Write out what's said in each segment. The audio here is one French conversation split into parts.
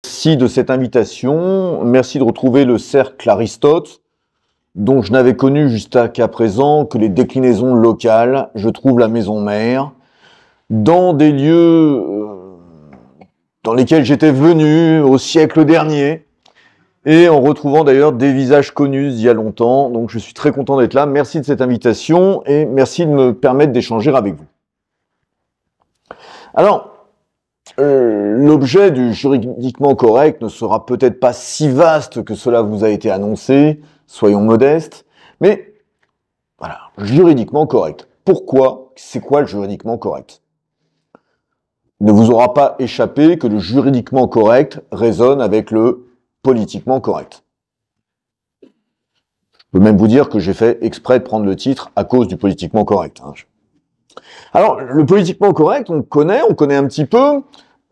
Merci de cette invitation. Merci de retrouver le cercle Aristote, dont je n'avais connu jusqu'à présent que les déclinaisons locales. Je trouve la maison mère dans des lieux dans lesquels j'étais venu au siècle dernier, et en retrouvant d'ailleurs des visages connus d'il y a longtemps. Donc je suis très content d'être là. Merci de cette invitation et merci de me permettre d'échanger avec vous. Alors, l'objet du juridiquement correct ne sera peut-être pas si vaste que cela vous a été annoncé, soyons modestes, mais voilà, juridiquement correct. Pourquoi? C'est quoi le juridiquement correct? Il ne vous aura pas échappé que le juridiquement correct résonne avec le politiquement correct. Je peux même vous dire que j'ai fait exprès de prendre le titre à cause du politiquement correct. Alors, le politiquement correct, on connaît un petit peu.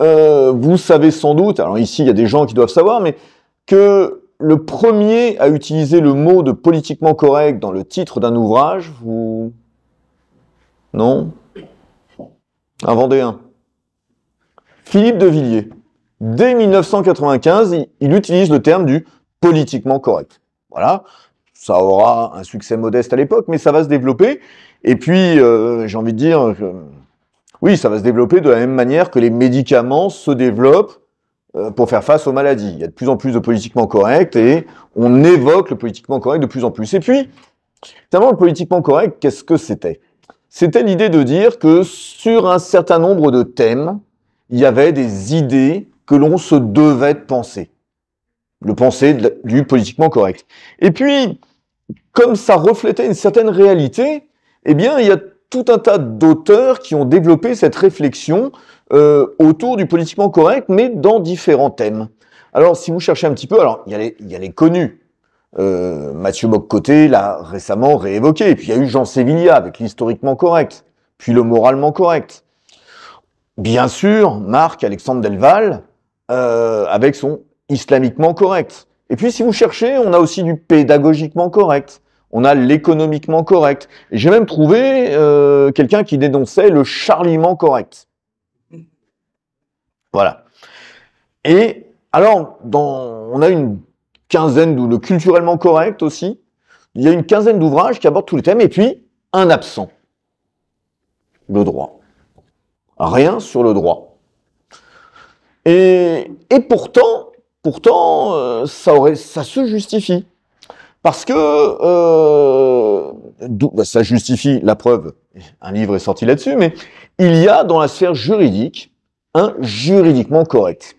Vous savez sans doute, alors ici il y a des gens qui doivent savoir, mais que le premier à utiliser le mot de politiquement correct dans le titre d'un ouvrage, vous... Non? Un Vendéen. Philippe de Villiers. Dès 1995, il utilise le terme du politiquement correct. Voilà, ça aura un succès modeste à l'époque, mais ça va se développer. Et puis, j'ai envie de dire... Oui, ça va se développer de la même manière que les médicaments se développent pour faire face aux maladies. Il y a de plus en plus de politiquement correct et on évoque le politiquement correct de plus en plus. Et puis, finalement, le politiquement correct, qu'est-ce que c'était? C'était l'idée de dire que sur un certain nombre de thèmes, il y avait des idées que l'on se devait de penser. Le penser du politiquement correct. Et puis, comme ça reflétait une certaine réalité, eh bien, il y a tout un tas d'auteurs qui ont développé cette réflexion autour du politiquement correct, mais dans différents thèmes. Alors, si vous cherchez un petit peu, alors il y a les connus. Mathieu Bock-Côté l'a récemment réévoqué. Et puis il y a eu Jean Sévillia avec l'historiquement correct, puis le moralement correct. Bien sûr, Marc-Alexandre Delval avec son islamiquement correct. Et puis si vous cherchez, on a aussi du pédagogiquement correct. On a l'économiquement correct. Et j'ai même trouvé quelqu'un qui dénonçait le charliement correct. Voilà. Et alors, on a une quinzaine, le culturellement correct aussi. Il y a une quinzaine d'ouvrages qui abordent tous les thèmes. Et puis, un absent. Le droit. Rien sur le droit. Et pourtant, ça se justifie. Parce que ça justifie la preuve, un livre est sorti là-dessus, mais il y a dans la sphère juridique un juridiquement correct.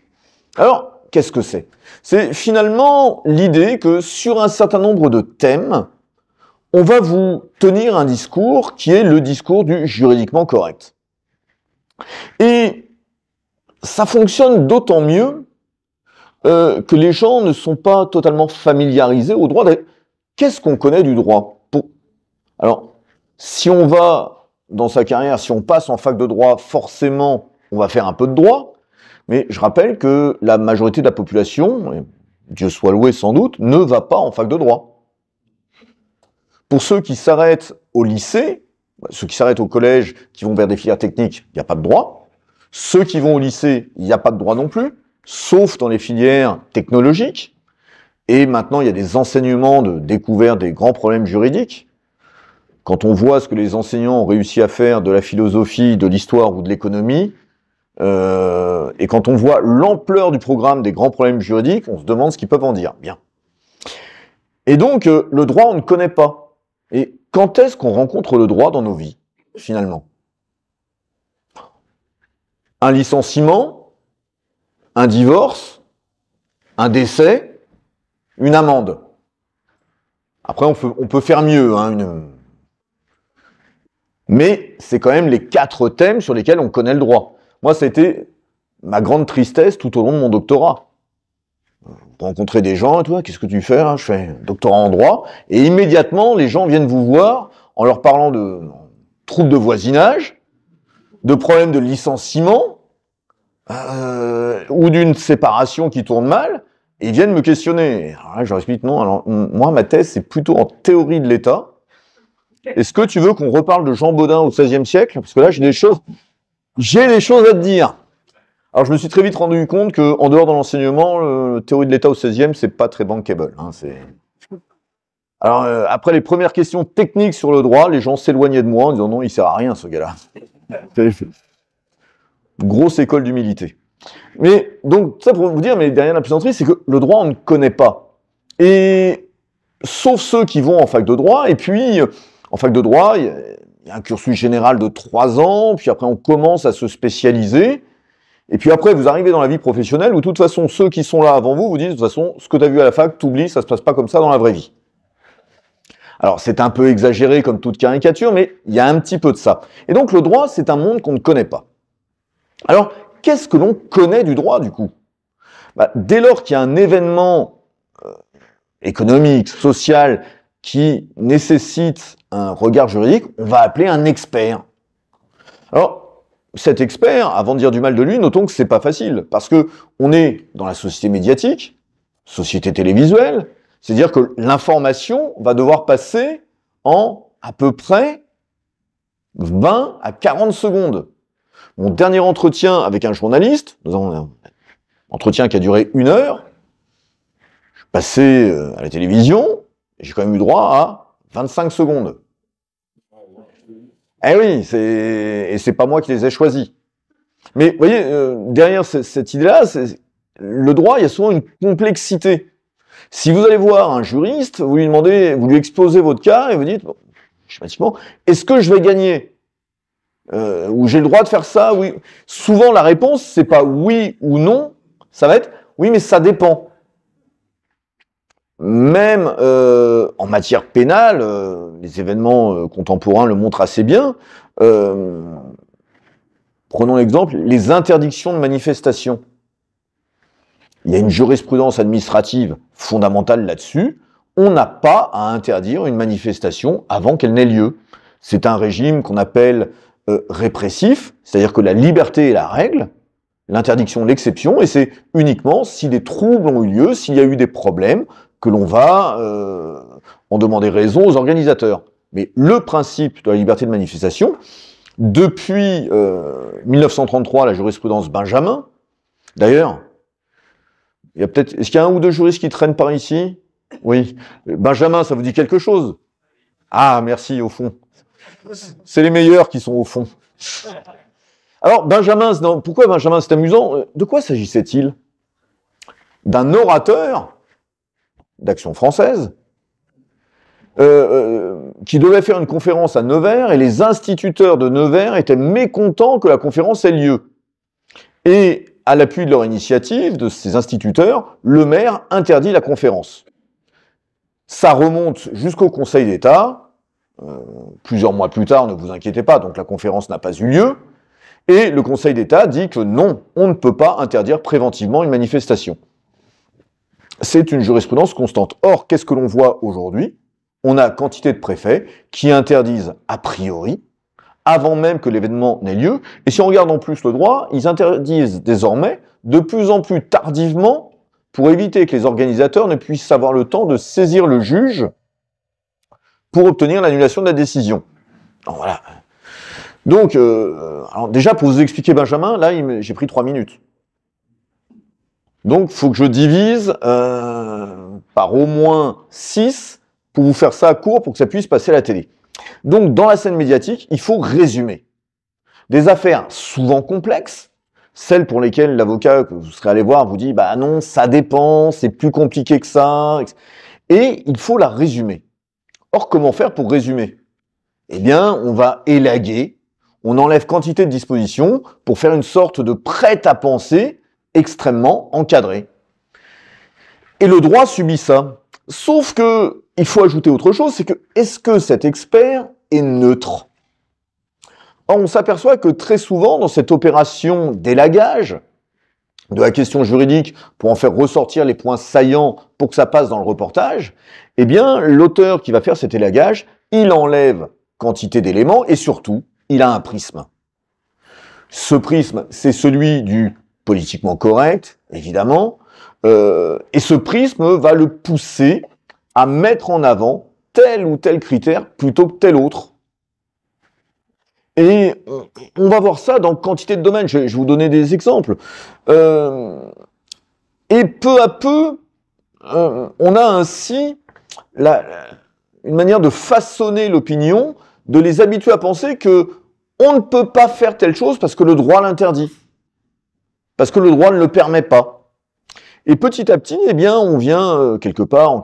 Alors, qu'est-ce que c'est? C'est finalement l'idée que sur un certain nombre de thèmes, on va vous tenir un discours qui est le discours du juridiquement correct. Et ça fonctionne d'autant mieux que les gens ne sont pas totalement familiarisés au droit. Qu'est-ce qu'on connaît du droit? Alors, si on va dans sa carrière, si on passe en fac de droit, forcément, on va faire un peu de droit. Mais je rappelle que la majorité de la population, et Dieu soit loué sans doute, ne va pas en fac de droit. Pour ceux qui s'arrêtent au lycée, ceux qui s'arrêtent au collège, qui vont vers des filières techniques, il n'y a pas de droit. Ceux qui vont au lycée, il n'y a pas de droit non plus, sauf dans les filières technologiques. Et maintenant, il y a des enseignements de découverte des grands problèmes juridiques. Quand on voit ce que les enseignants ont réussi à faire de la philosophie, de l'histoire ou de l'économie, et quand on voit l'ampleur du programme des grands problèmes juridiques, on se demande ce qu'ils peuvent en dire. Bien. Et donc, le droit, on ne connaît pas. Et quand est-ce qu'on rencontre le droit dans nos vies, finalement? Un licenciement, un divorce, un décès, une amende. Après, on peut faire mieux. Mais c'est quand même les 4 thèmes sur lesquels on connaît le droit. Moi, c'était ma grande tristesse tout au long de mon doctorat. Rencontrer des gens, et toi, qu'est-ce que tu fais? Je fais doctorat en droit. Et immédiatement, les gens viennent vous voir en leur parlant de troubles de voisinage, de problèmes de licenciement, ou d'une séparation qui tourne mal. Et ils viennent me questionner. Alors là, je leur explique non. Alors, moi, ma thèse, c'est plutôt en théorie de l'État. est-ce que tu veux qu'on reparle de Jean Bodin au XVIe siècle? Parce que là, j'ai des choses à te dire. Alors, je me suis très vite rendu compte qu'en dehors de l'enseignement, la théorie de l'État au XVIe, c'est pas très bankable. Hein, Alors, après les premières questions techniques sur le droit, les gens s'éloignaient de moi en disant non, il sert à rien, ce gars-là. Grosse école d'humilité. Mais, donc, ça pour vous dire, mais derrière la plaisanterie, c'est que le droit, on ne connaît pas. Et, sauf ceux qui vont en fac de droit, et puis, en fac de droit, il y a un cursus général de 3 ans, puis après, on commence à se spécialiser. Et puis après, vous arrivez dans la vie professionnelle où, de toute façon, ceux qui sont là avant vous vous disent, de toute façon, ce que tu as vu à la fac, t'oublies, ça se passe pas comme ça dans la vraie vie. Alors, c'est un peu exagéré comme toute caricature, mais il y a un petit peu de ça. Et donc, le droit, c'est un monde qu'on ne connaît pas. Alors, qu'est-ce que l'on connaît du droit, du coup? Dès lors qu'il y a un événement économique, social, qui nécessite un regard juridique, on va appeler un expert. Alors, cet expert, avant de dire du mal de lui, notons que c'est pas facile, parce que on est dans la société médiatique, société télévisuelle, c'est-à-dire que l'information va devoir passer en à peu près 20 à 40 secondes. Mon dernier entretien avec un journaliste, nous avons un entretien qui a duré 1 heure, je suis passé à la télévision, et j'ai quand même eu droit à 25 secondes. Eh oui, et c'est pas moi qui les ai choisis. Mais vous voyez, derrière cette idée-là, le droit, il y a souvent une complexité. Si vous allez voir un juriste, vous lui demandez, vous lui exposez votre cas et vous dites, bon, schématiquement, est-ce que je vais gagner ou j'ai le droit de faire ça? Oui. Souvent, la réponse, c'est pas oui ou non, ça va être oui, mais ça dépend. Même en matière pénale, les événements contemporains le montrent assez bien. Prenons l'exemple, les interdictions de manifestation. Il y a une jurisprudence administrative fondamentale là-dessus. On n'a pas à interdire une manifestation avant qu'elle n'ait lieu. C'est un régime qu'on appelle répressif, c'est-à-dire que la liberté est la règle, l'interdiction l'exception, et c'est uniquement si des troubles ont eu lieu, s'il y a eu des problèmes, que l'on va en demander raison aux organisateurs. Mais le principe de la liberté de manifestation, depuis 1933, la jurisprudence Benjamin, d'ailleurs, il y a peut-être, est-ce qu'il y a un ou deux juristes qui traînent par ici? Oui. Benjamin, ça vous dit quelque chose? Ah, merci, au fond. C'est les meilleurs qui sont au fond. Alors, Benjamin, non, pourquoi Benjamin? C'est amusant. De quoi s'agissait-il? D'un orateur d'Action française, qui devait faire une conférence à Nevers, et les instituteurs de Nevers étaient mécontents que la conférence ait lieu. Et, à l'appui de leur initiative, de ces instituteurs, le maire interdit la conférence. Ça remonte jusqu'au Conseil d'État, plusieurs mois plus tard, ne vous inquiétez pas, donc la conférence n'a pas eu lieu, et le Conseil d'État dit que non, on ne peut pas interdire préventivement une manifestation. C'est une jurisprudence constante. Or, qu'est-ce que l'on voit aujourd'hui? On a quantité de préfets qui interdisent a priori, avant même que l'événement n'ait lieu, et si on regarde en plus le droit, ils interdisent désormais de plus en plus tardivement pour éviter que les organisateurs ne puissent avoir le temps de saisir le juge pour obtenir l'annulation de la décision. Alors, voilà. Donc, alors déjà, pour vous expliquer Benjamin, là, j'ai pris 3 minutes. Donc, il faut que je divise par au moins 6 pour vous faire ça court, pour que ça puisse passer à la télé. Donc, dans la scène médiatique, il faut résumer. Des affaires souvent complexes, celles pour lesquelles l'avocat que vous serez allé voir vous dit « bah non, ça dépend, c'est plus compliqué que ça », et il faut la résumer. Or, comment faire pour résumer? Eh bien, on va élaguer, on enlève quantité de dispositions pour faire une sorte de prêt-à-penser extrêmement encadré. Et le droit subit ça. Sauf que, il faut ajouter autre chose, c'est que, est-ce que cet expert est neutre? Or, on s'aperçoit que très souvent, dans cette opération d'élagage de la question juridique pour en faire ressortir les points saillants pour que ça passe dans le reportage, eh bien, l'auteur qui va faire cet élagage, il enlève quantité d'éléments et surtout, il a un prisme. Ce prisme, c'est celui du politiquement correct, évidemment, et ce prisme va le pousser à mettre en avant tel ou tel critère plutôt que tel autre. Et on va voir ça dans quantité de domaines. Je vais vous donner des exemples. Et peu à peu, on a ainsi une manière de façonner l'opinion, de les habituer à penser que on ne peut pas faire telle chose parce que le droit l'interdit, parce que le droit ne le permet pas. Et petit à petit, eh bien, on vient quelque part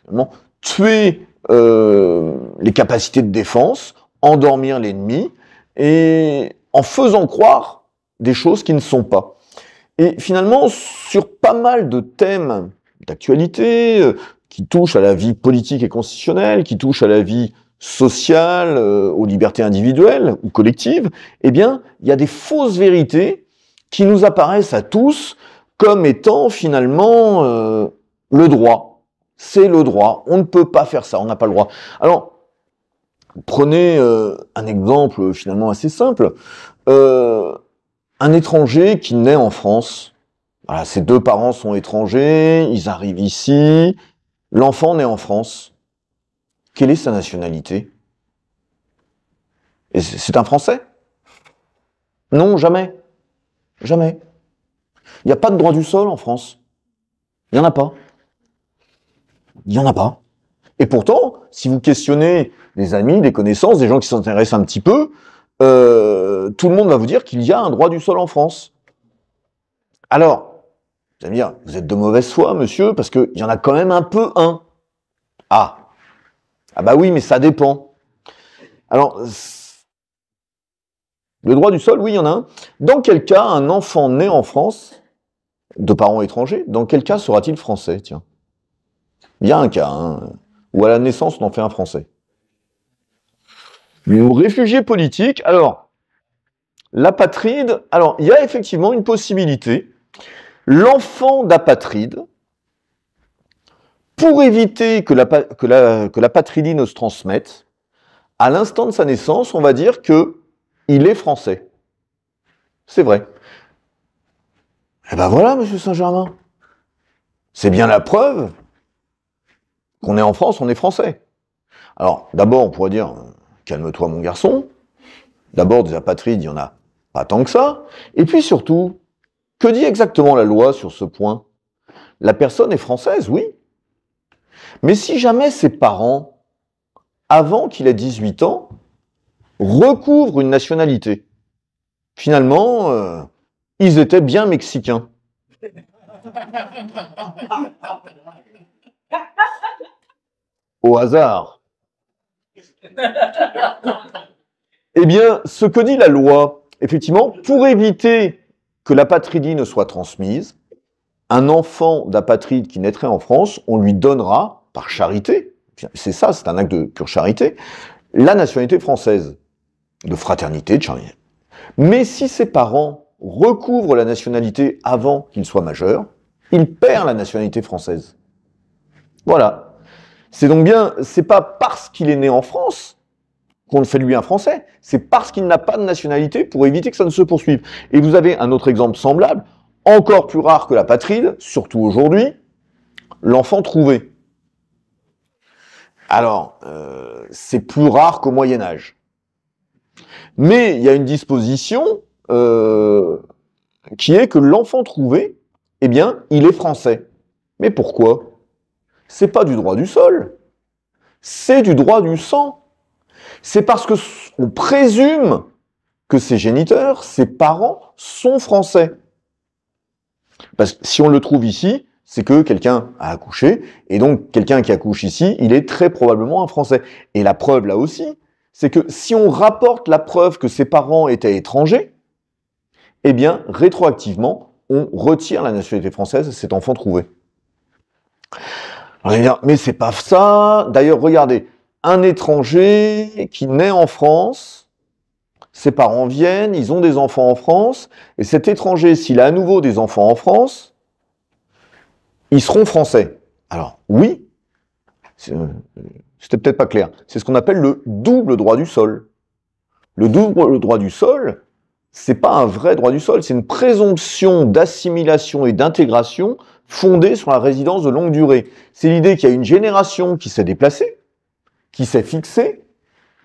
finalement, tuer les capacités de défense, endormir l'ennemi, et en faisant croire des choses qui ne sont pas. Et finalement, sur pas mal de thèmes d'actualité, qui touchent à la vie politique et constitutionnelle, qui touchent à la vie sociale, aux libertés individuelles ou collectives, eh bien, il y a des fausses vérités qui nous apparaissent à tous comme étant finalement le droit. C'est le droit. On ne peut pas faire ça, on n'a pas le droit. Alors, prenez un exemple finalement assez simple. Un étranger qui naît en France, voilà, ses deux parents sont étrangers, ils arrivent ici, l'enfant naît en France. Quelle est sa nationalité? Et c'est un Français? Non, jamais. Jamais. Il n'y a pas de droit du sol en France. Il n'y en a pas. Il n'y en a pas. Et pourtant, si vous questionnez des amis, des connaissances, des gens qui s'intéressent un petit peu, tout le monde va vous dire qu'il y a un droit du sol en France. Alors, vous allez me dire, vous êtes de mauvaise foi, monsieur, parce qu'il y en a quand même un peu un. Ah bah oui, mais ça dépend. Alors, le droit du sol, oui, il y en a un. Dans quel cas un enfant né en France, de parents étrangers, dans quel cas sera-t-il français, tiens? Il y a un cas, hein, où à la naissance, on en fait un français. Réfugié politique, alors, l'apatride, alors, il y a effectivement une possibilité. L'enfant d'apatride, pour éviter que l'apatridie ne se transmette, à l'instant de sa naissance, on va dire qu'il est français. C'est vrai. Eh ben voilà, monsieur Saint-Germain. C'est bien la preuve qu'on est en France, on est français. Alors, d'abord, on pourrait dire, calme-toi mon garçon. D'abord, des apatrides, il n'y en a pas tant que ça. Et puis surtout, que dit exactement la loi sur ce point? La personne est française, oui. Mais si jamais ses parents, avant qu'il ait 18 ans, recouvrent une nationalité, finalement, ils étaient bien mexicains. Au hasard. Eh bien, ce que dit la loi, effectivement, pour éviter que l'apatridie ne soit transmise, un enfant d'apatride qui naîtrait en France, on lui donnera, par charité, c'est ça, c'est un acte de pure charité, la nationalité française, de fraternité, de charité. Mais si ses parents recouvrent la nationalité avant qu'il soit majeur, il perd la nationalité française. Voilà. C'est donc bien, c'est pas parce qu'il est né en France qu'on fait de lui un Français, c'est parce qu'il n'a pas de nationalité pour éviter que ça ne se poursuive. Et vous avez un autre exemple semblable, encore plus rare que l'apatride, surtout aujourd'hui, l'enfant trouvé. Alors, c'est plus rare qu'au Moyen-Âge. Mais il y a une disposition qui est que l'enfant trouvé, eh bien, il est français. Mais pourquoi? C'est pas du droit du sol, c'est du droit du sang. C'est parce que on présume que ses géniteurs, ses parents, sont français. Parce que si on le trouve ici, c'est que quelqu'un a accouché, et donc quelqu'un qui accouche ici, il est très probablement un Français. Et la preuve là aussi, c'est que si on rapporte la preuve que ses parents étaient étrangers, eh bien, rétroactivement, on retire la nationalité française à cet enfant trouvé. On va dire, mais c'est pas ça. D'ailleurs, regardez, un étranger qui naît en France, ses parents viennent, ils ont des enfants en France, et cet étranger, s'il a à nouveau des enfants en France, ils seront français. Alors, oui, c'était peut-être pas clair, c'est ce qu'on appelle le double droit du sol. Le double droit du sol, c'est pas un vrai droit du sol, c'est une présomption d'assimilation et d'intégration fondée sur la résidence de longue durée. C'est l'idée qu'il y a une génération qui s'est déplacée, qui s'est fixé,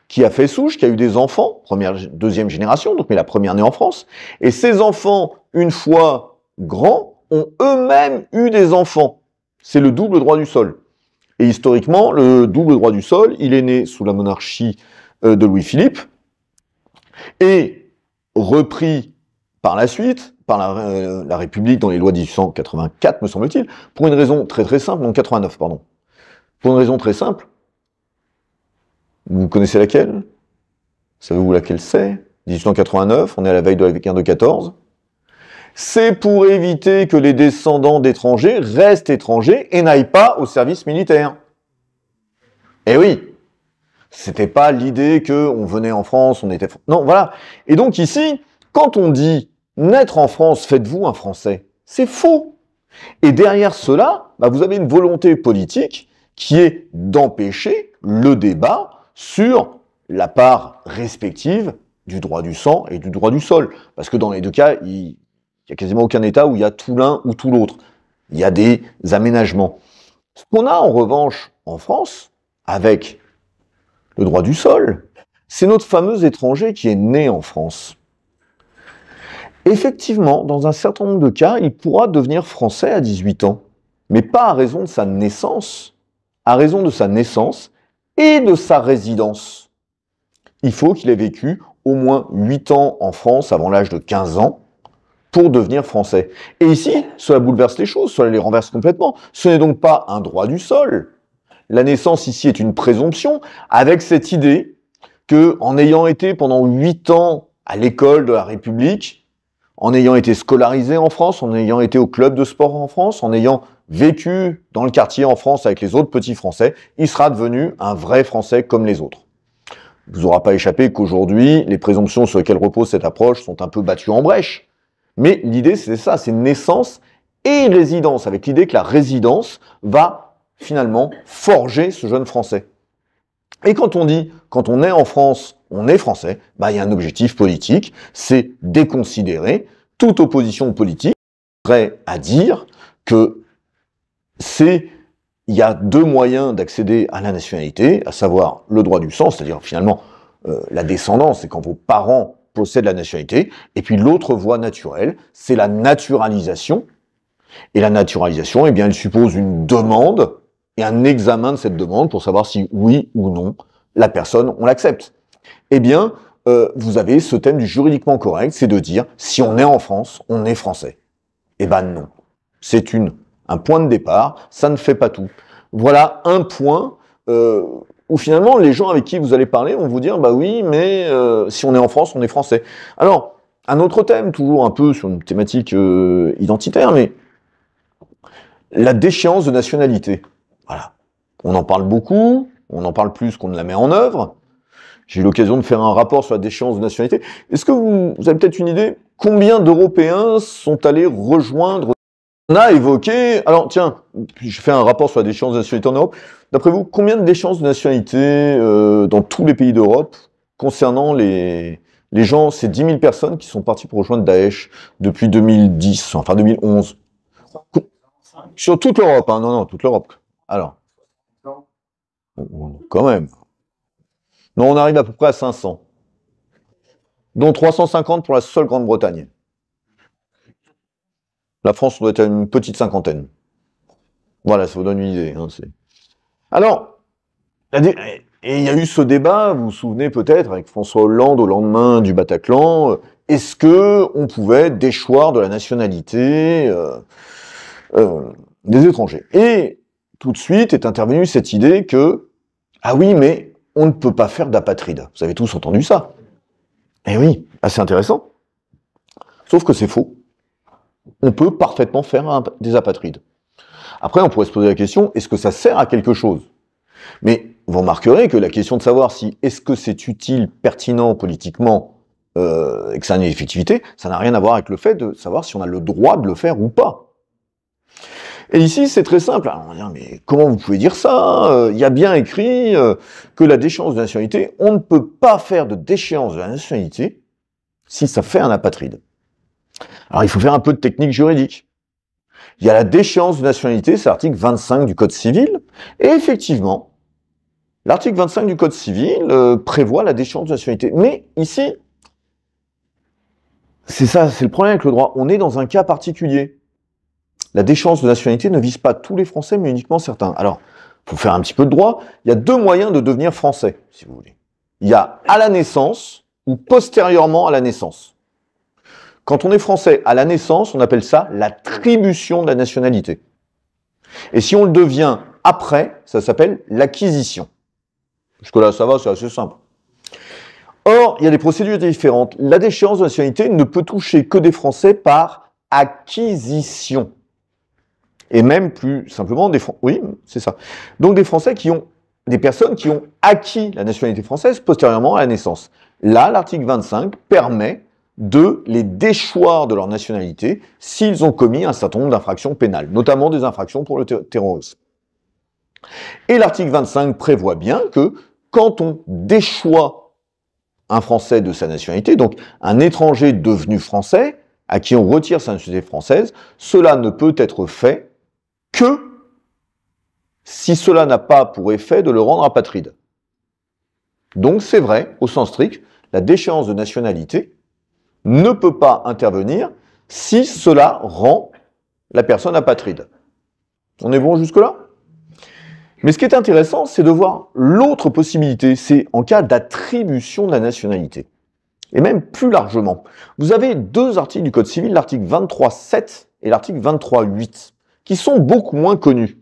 qui a fait souche, qui a eu des enfants, première, deuxième génération, donc mais la première née en France, et ces enfants, une fois grands, ont eux-mêmes eu des enfants. C'est le double droit du sol. Et historiquement, le double droit du sol, il est né sous la monarchie de Louis-Philippe, et repris par la suite, par la République dans les lois de 1884, me semble-t-il, pour une raison très très simple, non 89, pardon. Pour une raison très simple. Vous connaissez laquelle? Savez-vous laquelle c'est? 1889, on est à la veille de la guerre de 14. C'est pour éviter que les descendants d'étrangers restent étrangers et n'aillent pas au service militaire. Eh oui, c'était pas l'idée qu'on venait en France, on était... Non, voilà. Et donc ici, quand on dit « naître en France, faites-vous un Français », c'est faux. Et derrière cela, vous avez une volonté politique qui est d'empêcher le débat sur la part respective du droit du sang et du droit du sol. Parce que dans les deux cas, il n'y a quasiment aucun État où il y a tout l'un ou tout l'autre. Il y a des aménagements. Ce qu'on a en revanche en France, avec le droit du sol, c'est notre fameux étranger qui est né en France. Effectivement, dans un certain nombre de cas, il pourra devenir français à 18 ans, mais pas à raison de sa naissance, à raison de sa naissance et de sa résidence. Il faut qu'il ait vécu au moins 8 ans en France avant l'âge de 15 ans pour devenir français. Et ici, cela bouleverse les choses, cela les renverse complètement. Ce n'est donc pas un droit du sol. La naissance ici est une présomption, avec cette idée que, en ayant été pendant 8 ans à l'école de la République, en ayant été scolarisé en France, en ayant été au club de sport en France, en ayant vécu dans le quartier en France avec les autres petits Français, il sera devenu un vrai Français comme les autres. Il ne vous aura pas échappé qu'aujourd'hui, les présomptions sur lesquelles repose cette approche sont un peu battues en brèche. Mais l'idée, c'est ça, c'est naissance et résidence, avec l'idée que la résidence va finalement forger ce jeune Français. Et quand on dit, quand on est en France, on est Français, il y a un objectif politique, c'est déconsidérer toute opposition politique, prêt à dire que il y a deux moyens d'accéder à la nationalité, à savoir le droit du sang, c'est-à-dire finalement la descendance, c'est quand vos parents possèdent la nationalité, et puis l'autre voie naturelle, c'est la naturalisation. Et la naturalisation, eh bien, elle suppose une demande et un examen de cette demande pour savoir si oui ou non la personne, on l'accepte. Eh bien, vous avez ce thème du juridiquement correct, c'est de dire si on est en France, on est français. Eh ben non. C'est un point de départ, ça ne fait pas tout. Voilà un point où finalement les gens avec qui vous allez parler vont vous dire bah oui, mais si on est en France, on est français. Alors, un autre thème, toujours un peu sur une thématique identitaire, mais la déchéance de nationalité. Voilà. On en parle beaucoup, on en parle plus qu'on ne la met en œuvre. J'ai eu l'occasion de faire un rapport sur la déchéance de nationalité. Est-ce que vous avez peut-être une idée combien d'Européens sont allés rejoindre? On a évoqué... Alors tiens, j'ai fait un rapport sur la déchéance de nationalité en Europe. D'après vous, combien de déchéances de nationalité dans tous les pays d'Europe concernant les gens, ces 10 000 personnes qui sont parties pour rejoindre Daesh depuis 2010, enfin 2011? Sur toute l'Europe, hein, non, toute l'Europe. Alors, quand même. Non, on arrive à peu près à 500. Dont 350 pour la seule Grande-Bretagne. La France doit être à une petite cinquantaine. Voilà, ça vous donne une idée. Hein, alors, et il y a eu ce débat, vous vous souvenez peut-être, avec François Hollande au lendemain du Bataclan, est-ce que on pouvait déchoir de la nationalité des étrangers? Et tout de suite est intervenue cette idée que, ah oui, mais on ne peut pas faire d'apatride. Vous avez tous entendu ça? Eh oui, assez intéressant. Sauf que c'est faux. On peut parfaitement faire des apatrides. Après, on pourrait se poser la question, est-ce que ça sert à quelque chose? Mais vous remarquerez que la question de savoir si est-ce que c'est utile, pertinent politiquement, et que ça a une effectivité, ça n'a rien à voir avec le fait de savoir si on a le droit de le faire ou pas. Et ici, c'est très simple. Alors, on va dire, mais comment vous pouvez dire ça? Il y a bien écrit que la déchéance de nationalité, on ne peut pas faire de déchéance de la nationalité si ça fait un apatride. Alors, il faut faire un peu de technique juridique. Il y a la déchéance de nationalité, c'est l'article 25 du Code civil, et effectivement, L'article 25 du Code civil prévoit la déchéance de nationalité. Mais ici, c'est ça, c'est le problème avec le droit. On est dans un cas particulier. La déchéance de nationalité ne vise pas tous les Français, mais uniquement certains. Alors, pour faire un petit peu de droit, il y a deux moyens de devenir français, si vous voulez. Il y a à la naissance ou postérieurement à la naissance. Quand on est français à la naissance, on appelle ça l'attribution de la nationalité. Et si on le devient après, ça s'appelle l'acquisition. Jusque-là, ça va, c'est assez simple. Or, il y a des procédures différentes. La déchéance de nationalité ne peut toucher que des Français par acquisition. Et même plus simplement, oui, c'est ça. Donc des Français des personnes qui ont acquis la nationalité française postérieurement à la naissance. Là, l'article 25 permet de les déchoir de leur nationalité s'ils ont commis un certain nombre d'infractions pénales, notamment des infractions pour le terrorisme. Et l'article 25 prévoit bien que quand on déchoit un Français de sa nationalité, donc un étranger devenu français, à qui on retire sa nationalité française, cela ne peut être fait que si cela n'a pas pour effet de le rendre apatride. Donc c'est vrai, au sens strict, la déchéance de nationalité ne peut pas intervenir si cela rend la personne apatride. On est bon jusque-là? Mais ce qui est intéressant, c'est de voir l'autre possibilité, c'est en cas d'attribution de la nationalité. Et même plus largement. Vous avez deux articles du Code civil, l'article 23.7 et l'article 23.8, qui sont beaucoup moins connus.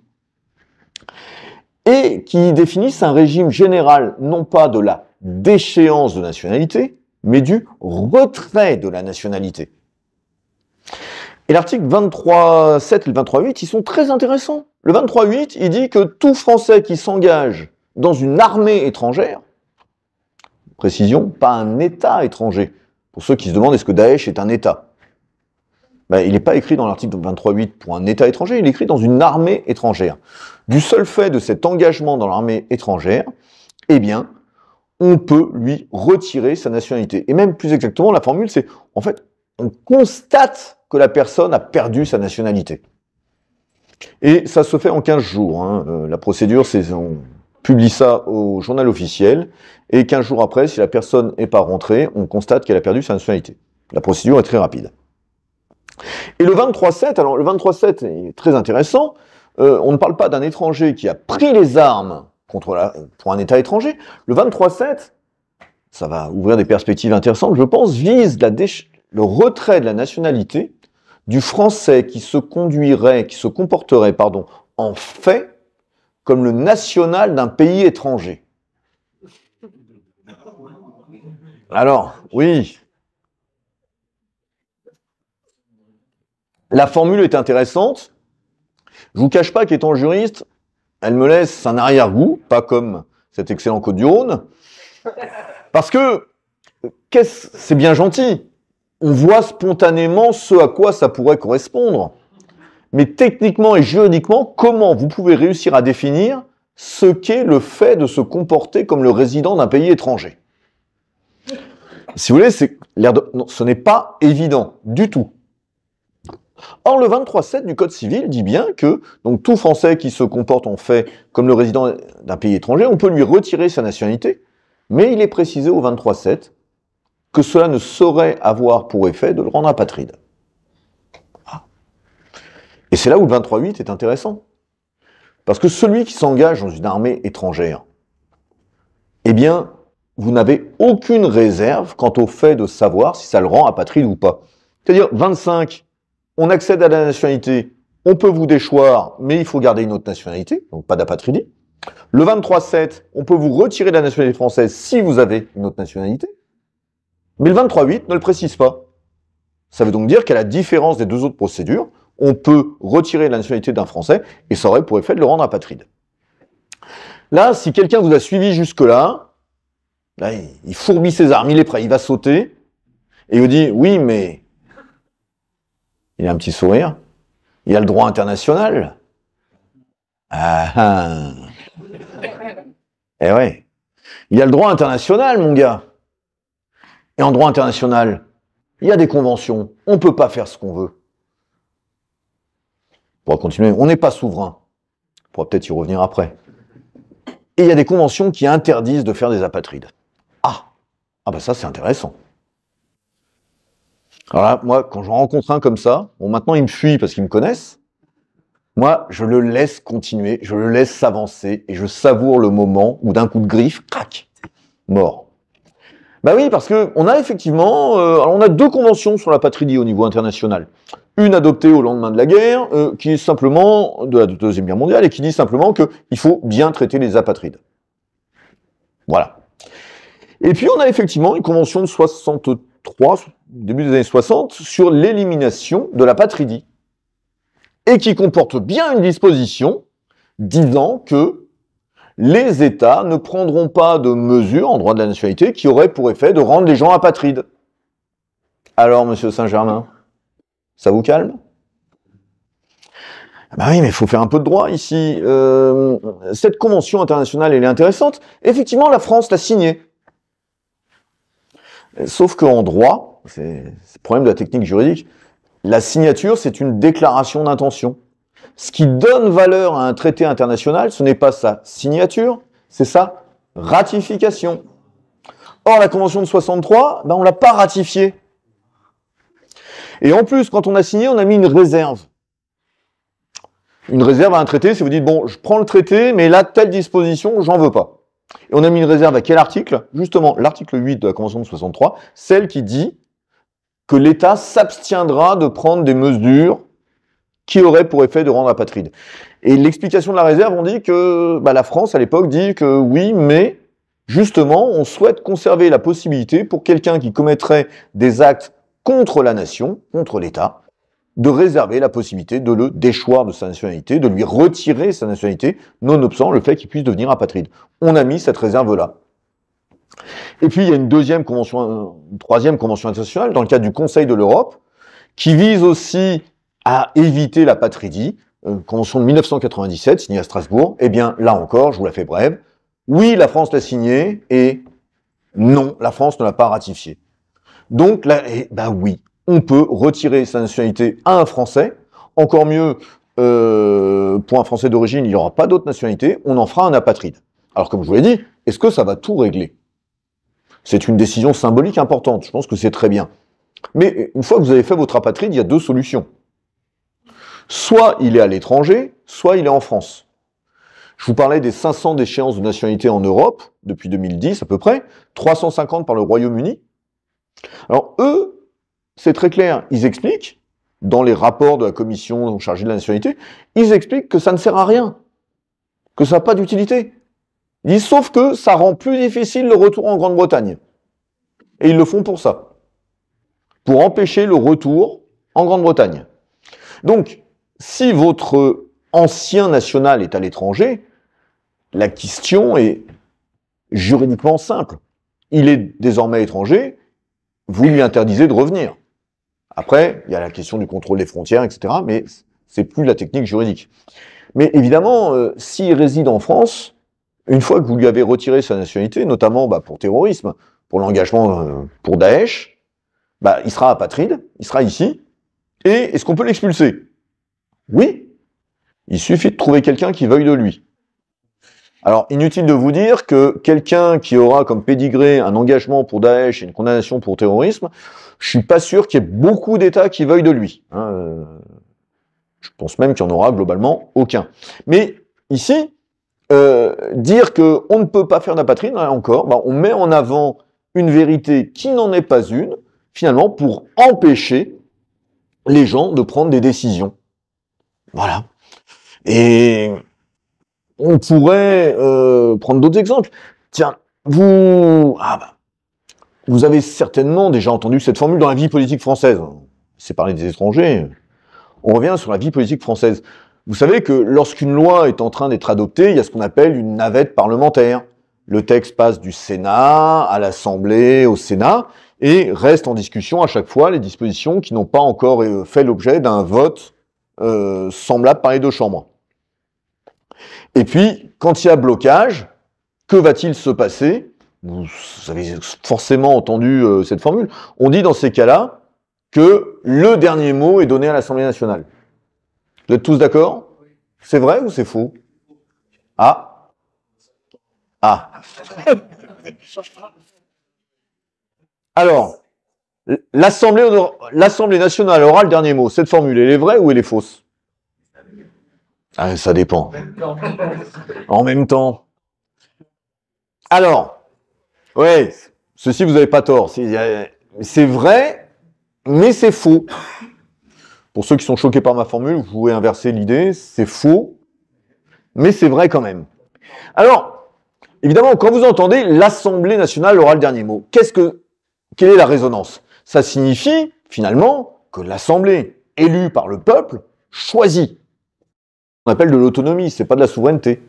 Et qui définissent un régime général, non pas de la déchéance de nationalité, mais du retrait de la nationalité. Et l'article 23.7 et le 23.8, ils sont très intéressants. Le 23.8, il dit que tout Français qui s'engage dans une armée étrangère, précision, pas un État étranger, pour ceux qui se demandent est-ce que Daesh est un État, ben, il n'est pas écrit dans l'article 23.8 pour un État étranger, il est écrit dans une armée étrangère. Du seul fait de cet engagement dans l'armée étrangère, eh bien, on peut lui retirer sa nationalité. Et même plus exactement, la formule, c'est, en fait, on constate que la personne a perdu sa nationalité. Et ça se fait en 15 jours. Hein. La procédure, c'est on publie ça au journal officiel, et 15 jours après, si la personne n'est pas rentrée, on constate qu'elle a perdu sa nationalité. La procédure est très rapide. Et le 23.7, alors le 23.7 est très intéressant, on ne parle pas d'un étranger qui a pris les armes pour un État étranger. Le 23.7, ça va ouvrir des perspectives intéressantes, je pense, vise le retrait de la nationalité du Français qui se comporterait, en fait, comme le national d'un pays étranger. Alors, oui. La formule est intéressante. Je vous cache pas qu'étant juriste, elle me laisse un arrière-goût, pas comme cet excellent Côte-du-Rhône, parce que c'est bien gentil. On voit spontanément ce à quoi ça pourrait correspondre. Mais techniquement et juridiquement, comment vous pouvez réussir à définir ce qu'est le fait de se comporter comme le résident d'un pays étranger? Si vous voulez, non, ce n'est pas évident du tout. Or, le 23.7 du Code civil dit bien que donc, tout Français qui se comporte en fait comme le résident d'un pays étranger, on peut lui retirer sa nationalité, mais il est précisé au 23.7 que cela ne saurait avoir pour effet de le rendre apatride. Et c'est là où le 23.8 est intéressant. Parce que celui qui s'engage dans une armée étrangère, eh bien, vous n'avez aucune réserve quant au fait de savoir si ça le rend apatride ou pas. C'est-à-dire, 25, on accède à la nationalité, on peut vous déchoir, mais il faut garder une autre nationalité, donc pas d'apatridie. Le 23.7, on peut vous retirer de la nationalité française si vous avez une autre nationalité. Mais le 23.8 ne le précise pas. Ça veut donc dire qu'à la différence des deux autres procédures, on peut retirer la nationalité d'un Français et ça aurait pour effet de le rendre apatride. Là, si quelqu'un vous a suivi jusque-là, là, il fourbit ses armes, il est prêt, il va sauter, et il vous dit, oui, mais il a un petit sourire, il a le droit international. Ah ah. Eh ouais, il y a le droit international, mon gars. Et en droit international, il y a des conventions, on ne peut pas faire ce qu'on veut. On pourra continuer, on n'est pas souverain. On pourra peut-être y revenir après. Et il y a des conventions qui interdisent de faire des apatrides. Ah bah ça c'est intéressant. Alors là, moi, quand j'en rencontre un comme ça, bon maintenant ils me fuient parce qu'ils me connaissent, moi je le laisse continuer, je le laisse s'avancer et je savoure le moment où d'un coup de griffe, crac, mort. Bah oui, parce que on a effectivement, alors on a 2 conventions sur l'apatridie au niveau international. Une adoptée au lendemain de la guerre, qui est simplement de la Deuxième Guerre mondiale et qui dit simplement qu'il faut bien traiter les apatrides. Voilà. Et puis on a effectivement une convention de 63, début des années 60, sur l'élimination de l'apatridie, et qui comporte bien une disposition disant que les États ne prendront pas de mesures en droit de la nationalité qui auraient pour effet de rendre les gens apatrides. Alors, monsieur Saint-Germain, ça vous calme? Ben oui, mais il faut faire un peu de droit ici. Cette convention internationale, elle est intéressante. Effectivement, la France l'a signée. Sauf qu'en droit, c'est le problème de la technique juridique, la signature, c'est une déclaration d'intention. Ce qui donne valeur à un traité international, ce n'est pas sa signature, c'est sa ratification. Or, la Convention de 63, ben, on ne l'a pas ratifiée. Et en plus, quand on a signé, on a mis une réserve. Une réserve à un traité, c'est vous dites, bon, je prends le traité, mais là, telle disposition, j'en veux pas. Et on a mis une réserve à quel article? Justement, l'article 8 de la Convention de 63, celle qui dit que l'État s'abstiendra de prendre des mesures qui auraient pour effet de rendre apatride. Et l'explication de la réserve, on dit que la France, à l'époque, dit que oui, mais justement, on souhaite conserver la possibilité pour quelqu'un qui commettrait des actes contre la nation, contre l'État, de réserver la possibilité de le déchoir de sa nationalité, de lui retirer sa nationalité, nonobstant le fait qu'il puisse devenir apatride. On a mis cette réserve-là. Et puis, il y a une troisième convention internationale, dans le cadre du Conseil de l'Europe, qui vise aussi à éviter l'apatridie, convention de 1997, signée à Strasbourg. Eh bien, là encore, je vous la fais brève. Oui, la France l'a signée, et non, la France ne l'a pas ratifiée. Donc, là, oui, on peut retirer sa nationalité à un Français. Encore mieux, pour un Français d'origine, il n'y aura pas d'autre nationalité, on en fera un apatride. Alors, comme je vous l'ai dit, est-ce que ça va tout régler? C'est une décision symbolique importante, je pense que c'est très bien. Mais une fois que vous avez fait votre apatride, il y a 2 solutions. Soit il est à l'étranger, soit il est en France. Je vous parlais des 500 déchéances de nationalité en Europe, depuis 2010 à peu près, 350 par le Royaume-Uni. Alors eux, c'est très clair, ils expliquent, dans les rapports de la commission chargée de la nationalité, ils expliquent que ça ne sert à rien, que ça n'a pas d'utilité. Ils disent sauf que ça rend plus difficile le retour en Grande-Bretagne. Et ils le font pour ça. Pour empêcher le retour en Grande-Bretagne. Donc, si votre ancien national est à l'étranger, la question est juridiquement simple. Il est désormais étranger, vous lui interdisez de revenir. Après, il y a la question du contrôle des frontières, etc., mais c'est plus la technique juridique. Mais évidemment, s'il réside en France, une fois que vous lui avez retiré sa nationalité, notamment pour terrorisme, pour l'engagement pour Daesh, il sera apatride, il sera ici, et est-ce qu'on peut l'expulser? Oui, il suffit de trouver quelqu'un qui veuille de lui. Alors, inutile de vous dire que quelqu'un qui aura comme pédigré un engagement pour Daesh et une condamnation pour terrorisme, je suis pas sûr qu'il y ait beaucoup d'États qui veuillent de lui. Je pense même qu'il n'y en aura globalement aucun. Mais ici, dire qu'on ne peut pas faire d'apatride, là encore, on met en avant une vérité qui n'en est pas une, finalement, pour empêcher les gens de prendre des décisions. Voilà. Et on pourrait prendre d'autres exemples. Tiens, vous avez certainement déjà entendu cette formule dans la vie politique française. C'est parler des étrangers. On revient sur la vie politique française. Vous savez que lorsqu'une loi est en train d'être adoptée, il y a ce qu'on appelle une navette parlementaire. Le texte passe du Sénat à l'Assemblée, au Sénat, et reste en discussion à chaque fois les dispositions qui n'ont pas encore fait l'objet d'un vote semblable par les 2 chambres. Et puis, quand il y a blocage, que va-t-il se passer? Vous avez forcément entendu cette formule. On dit dans ces cas-là que le dernier mot est donné à l'Assemblée nationale. Vous êtes tous d'accord? C'est vrai ou c'est faux? Ah, Ah. Alors, l'Assemblée nationale aura le dernier mot. Cette formule, elle est vraie ou elle est fausse? Ah, ça dépend. En même temps. Alors, ouais, ceci, vous n'avez pas tort. C'est vrai, mais c'est faux. Pour ceux qui sont choqués par ma formule, vous pouvez inverser l'idée. C'est faux, mais c'est vrai quand même. Alors, évidemment, quand vous entendez l'Assemblée nationale aura le dernier mot, quelle est la résonance? Ça signifie, finalement, que l'Assemblée, élue par le peuple, choisit. On appelle de l'autonomie, c'est pas de la souveraineté.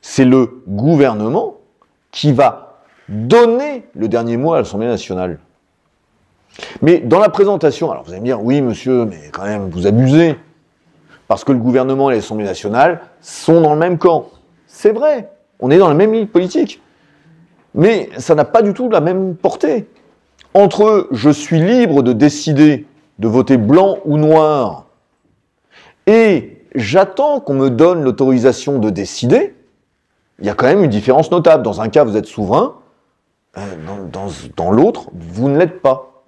C'est le gouvernement qui va donner le dernier mot à l'Assemblée nationale. Mais dans la présentation, alors vous allez me dire, oui monsieur, mais quand même, vous abusez. Parce que le gouvernement et l'Assemblée nationale sont dans le même camp. C'est vrai, on est dans la même ligne politique. Mais ça n'a pas du tout la même portée. Entre eux, je suis libre de décider de voter blanc ou noir, et j'attends qu'on me donne l'autorisation de décider, il y a quand même une différence notable. Dans un cas, vous êtes souverain, dans l'autre, vous ne l'êtes pas.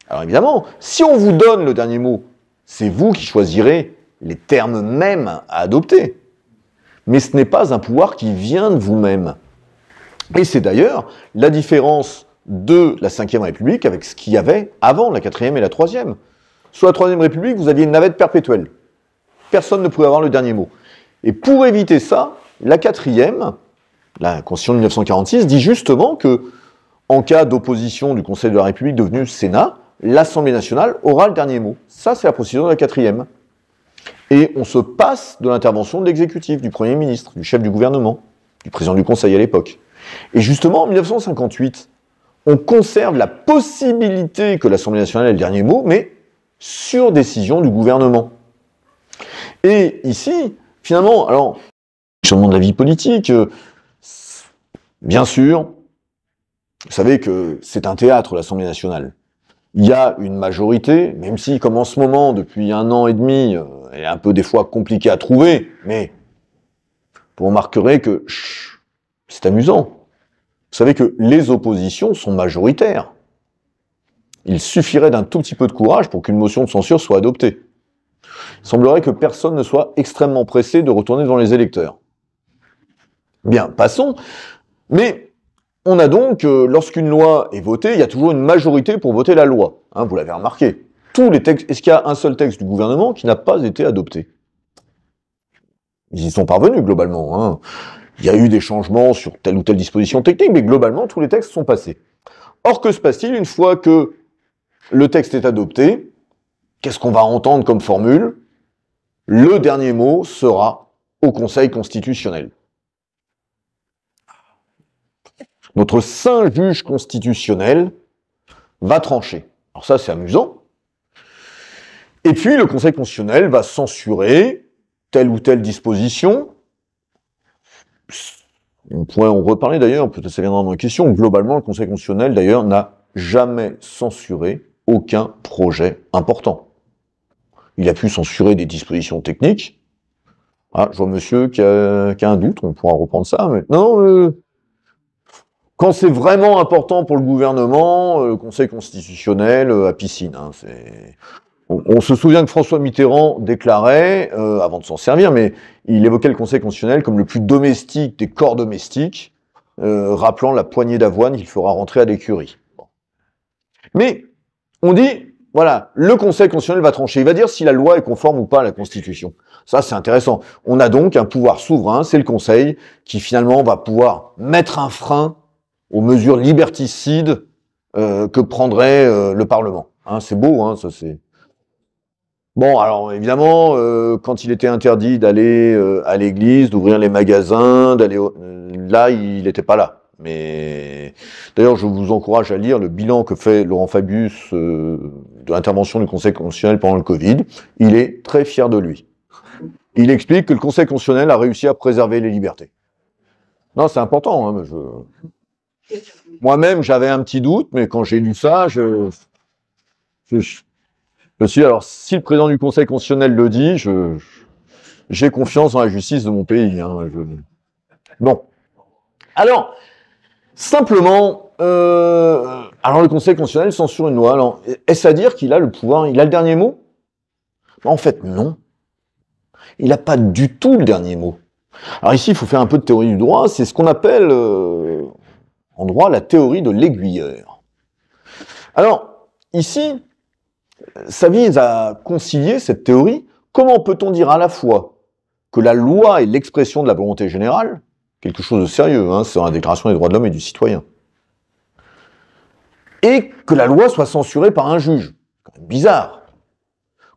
Alors évidemment, si on vous donne le dernier mot, c'est vous qui choisirez les termes mêmes à adopter. Mais ce n'est pas un pouvoir qui vient de vous-même. Et c'est d'ailleurs la différence de la Ve République avec ce qu'il y avait avant la 4e et la 3e. Sous la 3e République, vous aviez une navette perpétuelle. Personne ne pouvait avoir le dernier mot. Et pour éviter ça, la 4e, la Constitution de 1946, dit justement que, en cas d'opposition du Conseil de la République devenu Sénat, l'Assemblée nationale aura le dernier mot. Ça, c'est la procédure de la 4e. Et on se passe de l'intervention de l'exécutif, du Premier ministre, du chef du gouvernement, du président du Conseil à l'époque. Et justement, en 1958, on conserve la possibilité que l'Assemblée nationale ait le dernier mot, mais sur décision du gouvernement. Et ici, finalement, alors, changement de la vie politique, bien sûr, vous savez que c'est un théâtre, l'Assemblée nationale. Il y a une majorité, même si, comme en ce moment, depuis 1 an et demi, elle est un peu des fois compliquée à trouver, mais vous remarquerez que c'est amusant. Vous savez que les oppositions sont majoritaires. Il suffirait d'un tout petit peu de courage pour qu'une motion de censure soit adoptée. Il semblerait que personne ne soit extrêmement pressé de retourner devant les électeurs. Bien, passons. Mais on a donc, lorsqu'une loi est votée, il y a toujours une majorité pour voter la loi. Hein, vous l'avez remarqué. Tous les textes, est-ce qu'il y a un seul texte du gouvernement qui n'a pas été adopté? Ils y sont parvenus, globalement. Hein. Il y a eu des changements sur telle ou telle disposition technique, mais globalement, tous les textes sont passés. Or, que se passe-t-il une fois que le texte est adopté? Qu'est-ce qu'on va entendre comme formule? Le dernier mot sera au Conseil constitutionnel. Notre saint juge constitutionnel va trancher. Alors ça, c'est amusant. Et puis, le Conseil constitutionnel va censurer telle ou telle disposition. On pourrait en reparler d'ailleurs, peut-être ça viendra dans la question. Globalement, le Conseil constitutionnel, d'ailleurs, n'a jamais censuré aucun projet important. Il a pu censurer des dispositions techniques. Ah, je vois monsieur qui a un doute, on pourra reprendre ça. Mais non, quand c'est vraiment important pour le gouvernement, le Conseil constitutionnel à piscine. Hein, on se souvient que François Mitterrand déclarait, avant de s'en servir, mais il évoquait le Conseil constitutionnel comme le plus domestique des corps domestiques, rappelant la poignée d'avoine qu'il fera rentrer à l'écurie. Bon. Mais on dit, voilà, le Conseil constitutionnel va trancher, il va dire si la loi est conforme ou pas à la Constitution. Ça, c'est intéressant. On a donc un pouvoir souverain, c'est le Conseil, qui finalement va pouvoir mettre un frein aux mesures liberticides que prendrait le Parlement. Hein, c'est beau, hein, ça c'est... Bon, alors évidemment, quand il était interdit d'aller à l'église, d'ouvrir les magasins, là, il n'était pas là. Mais d'ailleurs, je vous encourage à lire le bilan que fait Laurent Fabius de l'intervention du Conseil constitutionnel pendant le Covid. Il est très fier de lui. Il explique que le Conseil constitutionnel a réussi à préserver les libertés. Non, c'est important. Hein, moi-même, j'avais un petit doute, mais quand j'ai lu ça, je suis alors, si le président du Conseil constitutionnel le dit, j'ai confiance dans la justice de mon pays. Hein, bon. Alors, simplement, alors le Conseil constitutionnel censure une loi. Alors, est-ce à dire qu'il a le pouvoir, il a le dernier mot? En fait, non. Il n'a pas du tout le dernier mot. Alors ici, il faut faire un peu de théorie du droit. C'est ce qu'on appelle, en droit, la théorie de l'aiguilleur. Alors, ici, ça vise à concilier cette théorie. Comment peut-on dire à la fois que la loi est l'expression de la volonté générale, quelque chose de sérieux, hein, c'est dans la Déclaration des droits de l'homme et du citoyen, et que la loi soit censurée par un juge? C'est quand même bizarre.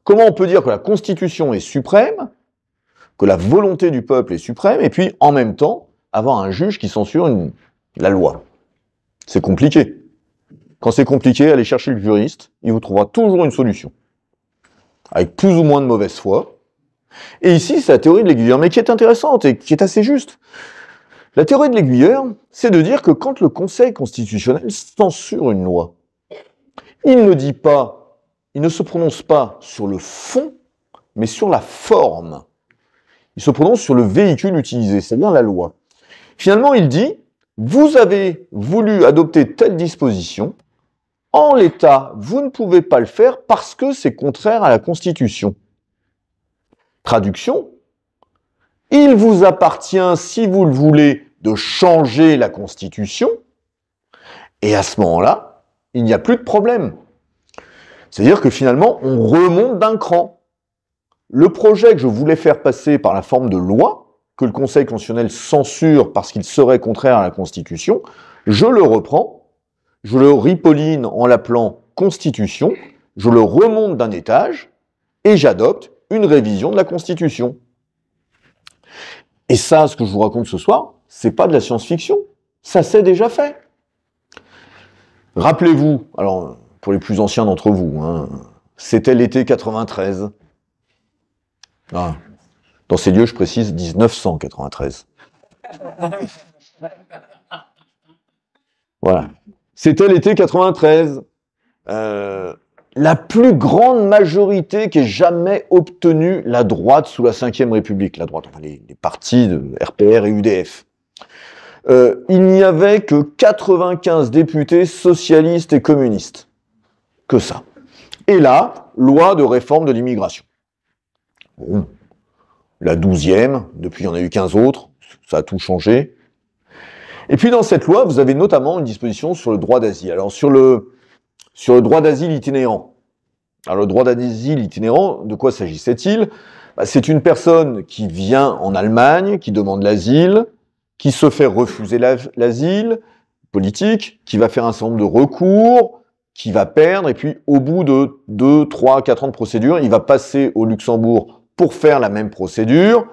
Comment on peut dire que la Constitution est suprême, que la volonté du peuple est suprême, et puis en même temps avoir un juge qui censure la loi? C'est compliqué. Quand c'est compliqué, allez chercher le juriste, il vous trouvera toujours une solution, avec plus ou moins de mauvaise foi. Et ici, c'est la théorie de l'aiguilleur, mais qui est intéressante et qui est assez juste. La théorie de l'aiguilleur, c'est de dire que quand le Conseil constitutionnel censure une loi, il ne dit pas, il ne se prononce pas sur le fond, mais sur la forme. Il se prononce sur le véhicule utilisé, c'est-à-dire la loi. Finalement, il dit, vous avez voulu adopter telle disposition, en l'état, vous ne pouvez pas le faire parce que c'est contraire à la Constitution. Traduction, il vous appartient, si vous le voulez, de changer la Constitution, et à ce moment-là, il n'y a plus de problème. C'est-à-dire que finalement, on remonte d'un cran. Le projet que je voulais faire passer par la forme de loi, que le Conseil constitutionnel censure parce qu'il serait contraire à la Constitution, je le reprends, je le ripolline en l'appelant Constitution, je le remonte d'un étage, et j'adopte une révision de la Constitution. Et ça, ce que je vous raconte ce soir, c'est pas de la science-fiction, ça s'est déjà fait. Rappelez-vous, alors pour les plus anciens d'entre vous, hein, c'était l'été 93. Ah, dans ces lieux, je précise 1993. Voilà. C'était l'été 93. La plus grande majorité qu'ait jamais obtenue la droite sous la Ve République. La droite, enfin les partis de RPR et UDF. Il n'y avait que 95 députés socialistes et communistes. Que ça. Et là, loi de réforme de l'immigration. Bon, la 12e, depuis il y en a eu 15 autres, ça a tout changé. Et puis dans cette loi, vous avez notamment une disposition sur le droit d'asile. Alors sur le droit d'asile itinérant. Alors le droit d'asile itinérant, de quoi s'agissait-il? C'est une personne qui vient en Allemagne, qui demande l'asile, qui se fait refuser l'asile politique, qui va faire un certain nombre de recours, qui va perdre, et puis au bout de 2, 3, 4 ans de procédure, il va passer au Luxembourg pour faire la même procédure,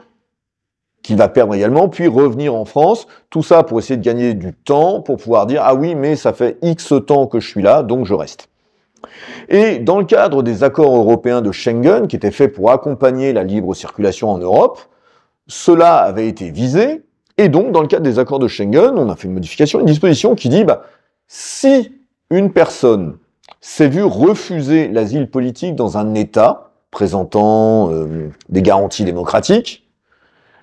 qu'il va perdre également, puis revenir en France, tout ça pour essayer de gagner du temps, pour pouvoir dire « Ah oui, mais ça fait X temps que je suis là, donc je reste ». Et dans le cadre des accords européens de Schengen, qui étaient faits pour accompagner la libre circulation en Europe, cela avait été visé, et donc dans le cadre des accords de Schengen, on a fait une modification, une disposition qui dit si une personne s'est vue refuser l'asile politique dans un État présentant des garanties démocratiques,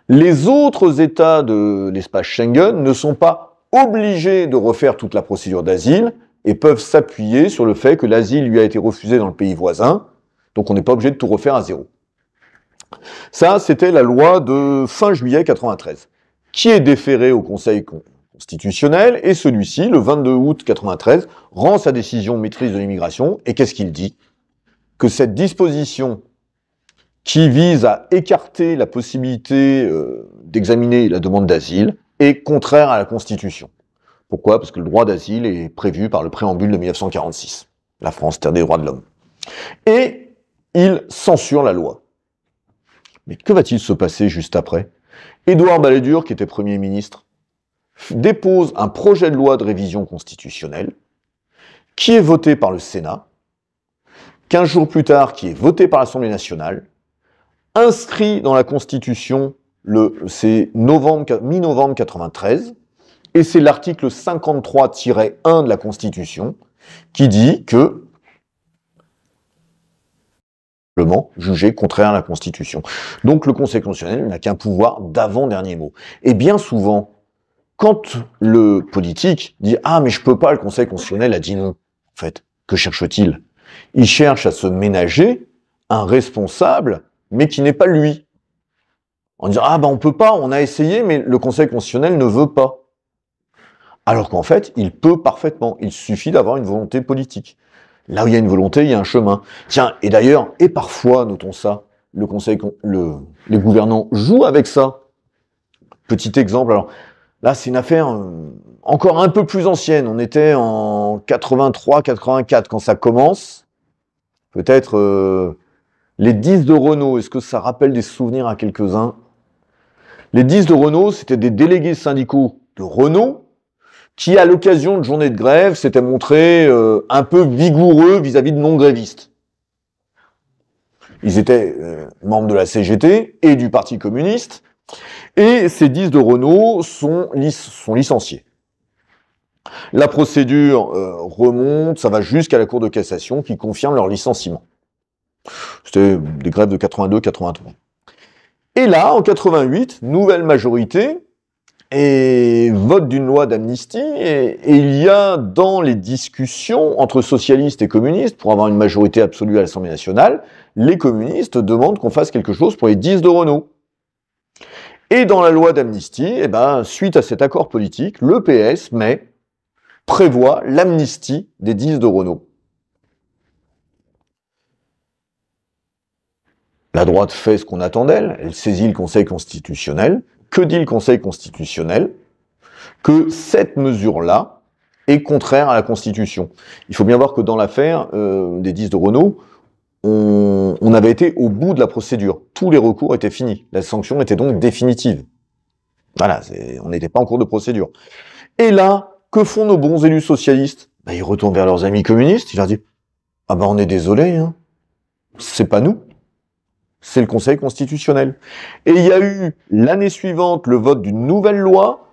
les autres États de l'espace Schengen ne sont pas obligés de refaire toute la procédure d'asile et peuvent s'appuyer sur le fait que l'asile lui a été refusé dans le pays voisin, donc on n'est pas obligé de tout refaire à zéro. Ça, c'était la loi de fin juillet 93, qui est déférée au Conseil constitutionnel, et celui-ci, le 22 août 93, rend sa décision maîtrise de l'immigration, et qu'est-ce qu'il dit? Que cette disposition qui vise à écarter la possibilité d'examiner la demande d'asile est contraire à la Constitution. Pourquoi? Parce que le droit d'asile est prévu par le préambule de 1946, la France, terre des droits de l'homme. Et il censure la loi. Mais que va-t-il se passer juste après? Édouard Balladur, qui était Premier ministre, dépose un projet de loi de révision constitutionnelle qui est voté par le Sénat, 15 jours plus tard, qui est voté par l'Assemblée nationale, inscrit dans la Constitution, c'est mi-novembre 93, et c'est l'article 53-1 de la Constitution qui dit que jugé contraire à la Constitution. Donc le Conseil constitutionnel n'a qu'un pouvoir d'avant-dernier mot. Et bien souvent, quand le politique dit « Ah, mais je peux pas, le Conseil constitutionnel a dit non », en fait, que cherche-t-il? Il cherche à se ménager un responsable, mais qui n'est pas lui. En disant « Ah, ben on peut pas, on a essayé, mais le Conseil constitutionnel ne veut pas ». Alors qu'en fait, il peut parfaitement, il suffit d'avoir une volonté politique. Là où il y a une volonté, il y a un chemin. Tiens, et d'ailleurs, et parfois, notons ça, les gouvernants jouent avec ça. Petit exemple, alors là, c'est une affaire encore un peu plus ancienne. On était en 83-84 quand ça commence. Peut-être les 10 de Renault. Est-ce que ça rappelle des souvenirs à quelques-uns? Les 10 de Renault, c'était des délégués syndicaux de Renault qui, à l'occasion de journées de grève, s'étaient montrés un peu vigoureux vis-à-vis de non-grévistes. Ils étaient membres de la CGT et du Parti communiste, et ces 10 de Renault sont licenciés. La procédure remonte, ça va jusqu'à la Cour de cassation qui confirme leur licenciement. C'était des grèves de 82-83. Et là, en 88, nouvelle majorité, et vote d'une loi d'amnistie, et il y a dans les discussions entre socialistes et communistes, pour avoir une majorité absolue à l'Assemblée nationale, les communistes demandent qu'on fasse quelque chose pour les 10 de Renault. Et dans la loi d'amnistie, eh ben, suite à cet accord politique, le PS prévoit l'amnistie des 10 de Renault. La droite fait ce qu'on attend d'elle, elle saisit le Conseil constitutionnel. Que dit le Conseil constitutionnel? Que cette mesure-là est contraire à la Constitution. Il faut bien voir que dans l'affaire des 10 de Renault, on avait été au bout de la procédure. Tous les recours étaient finis. La sanction était donc définitive. Voilà, on n'était pas en cours de procédure. Et là, que font nos bons élus socialistes? Ben, ils retournent vers leurs amis communistes, ils leur disent « Ah ben on est désolé, hein. C'est pas nous. C'est le Conseil constitutionnel. » Et il y a eu l'année suivante le vote d'une nouvelle loi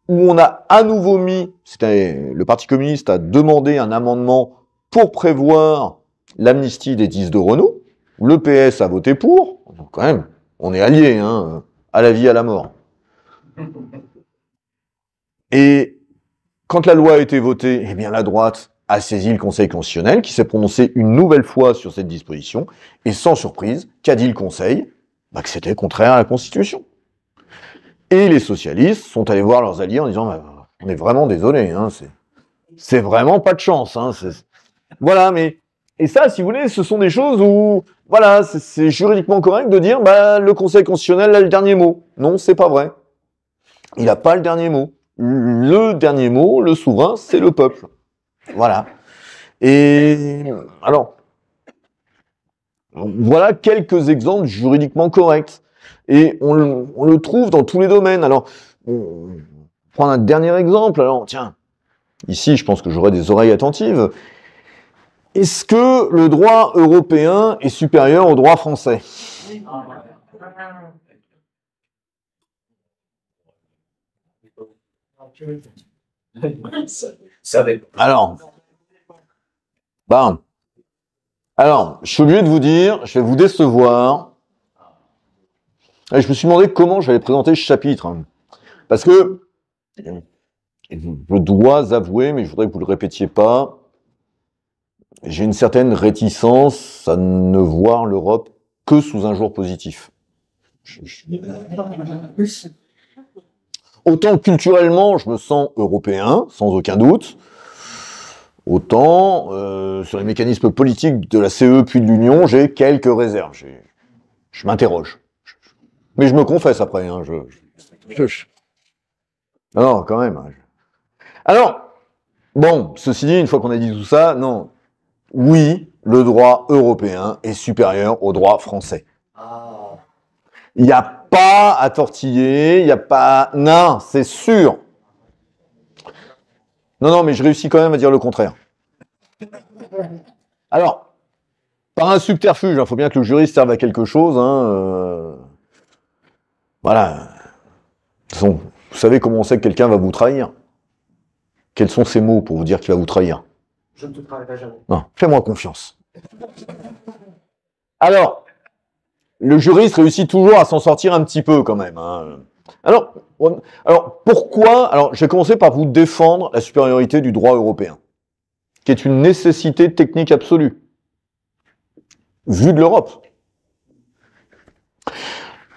où on a à nouveau le Parti communiste a demandé un amendement pour prévoir l'amnistie des 10 de Renault. Le PS a voté pour. Donc quand même, on est alliés, hein, à la vie, à la mort. Et quand la loi a été votée, eh bien la droite a saisi le Conseil constitutionnel qui s'est prononcé une nouvelle fois sur cette disposition, et sans surprise, qu'a dit le Conseil? Bah, que c'était contraire à la Constitution. Et les socialistes sont allés voir leurs alliés en disant bah, on est vraiment désolé, hein, c'est vraiment pas de chance. Hein, voilà, mais... Et ça, si vous voulez, ce sont des choses où, voilà, c'est juridiquement correct de dire bah, le Conseil constitutionnel a le dernier mot. Non, c'est pas vrai. Il n'a pas le dernier mot. Le dernier mot, le souverain, c'est le peuple. Voilà. Et alors, voilà quelques exemples juridiquement corrects. Et on le trouve dans tous les domaines. Alors, on prend un dernier exemple. Alors, tiens, ici, je pense que j'aurai des oreilles attentives. Est-ce que le droit européen est supérieur au droit français? Alors, je suis obligé de vous dire, je vais vous décevoir. Et je me suis demandé comment j'allais présenter ce chapitre. Parce que, je dois avouer, mais je voudrais que vous ne le répétiez pas, j'ai une certaine réticence à ne voir l'Europe que sous un jour positif. Autant culturellement, je me sens européen, sans aucun doute, autant sur les mécanismes politiques de la CE puis de l'Union, j'ai quelques réserves. Je m'interroge. Mais je me confesse après. Hein, non, quand même. Alors, bon, ceci dit, une fois qu'on a dit tout ça, non. Oui, le droit européen est supérieur au droit français. Il n'y a pas à tortiller, il n'y a pas... Non, c'est sûr. Non, mais je réussis quand même à dire le contraire. Alors, par un subterfuge, il faut bien que le juriste serve à quelque chose. Hein, voilà. De toute façon, vous savez comment on sait que quelqu'un va vous trahir? Quels sont ces mots pour vous dire qu'il va vous trahir? Je ne te trahirai jamais. Non, fais-moi confiance. Alors, le juriste réussit toujours à s'en sortir un petit peu quand même. Hein. Alors, pourquoi? Alors, je vais commencer par vous défendre la supériorité du droit européen, qui est une nécessité technique absolue, vue de l'Europe.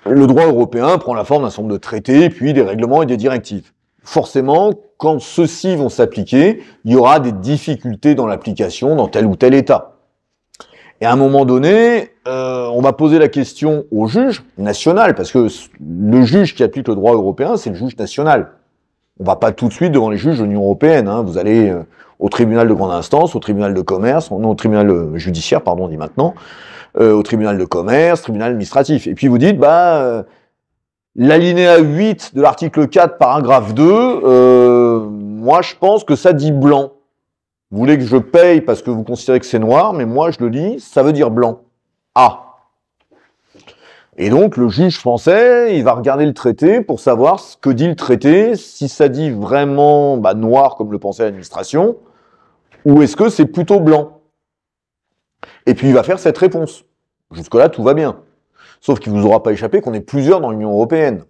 Le droit européen prend la forme d'un certain nombre de traités, puis des règlements et des directives. Forcément, quand ceux-ci vont s'appliquer, il y aura des difficultés dans l'application dans tel ou tel État. Et à un moment donné, on va poser la question au juge national, parce que le juge qui applique le droit européen, c'est le juge national. On va pas tout de suite devant les juges de l'Union européenne. Hein. Vous allez au tribunal de grande instance, au tribunal de commerce, non, au tribunal judiciaire, pardon, on dit maintenant, au tribunal de commerce, tribunal administratif. Et puis vous dites, l'alinéa 8 de l'article 4, paragraphe 2, moi je pense que ça dit blanc. Vous voulez que je paye parce que vous considérez que c'est noir, mais moi je le dis, ça veut dire blanc. Ah. Et donc le juge français, il va regarder le traité pour savoir ce que dit le traité, si ça dit vraiment noir comme le pensait l'administration, ou est-ce que c'est plutôt blanc. Et puis il va faire cette réponse. Jusque-là, tout va bien. Sauf qu'il ne vous aura pas échappé qu'on est plusieurs dans l'Union européenne.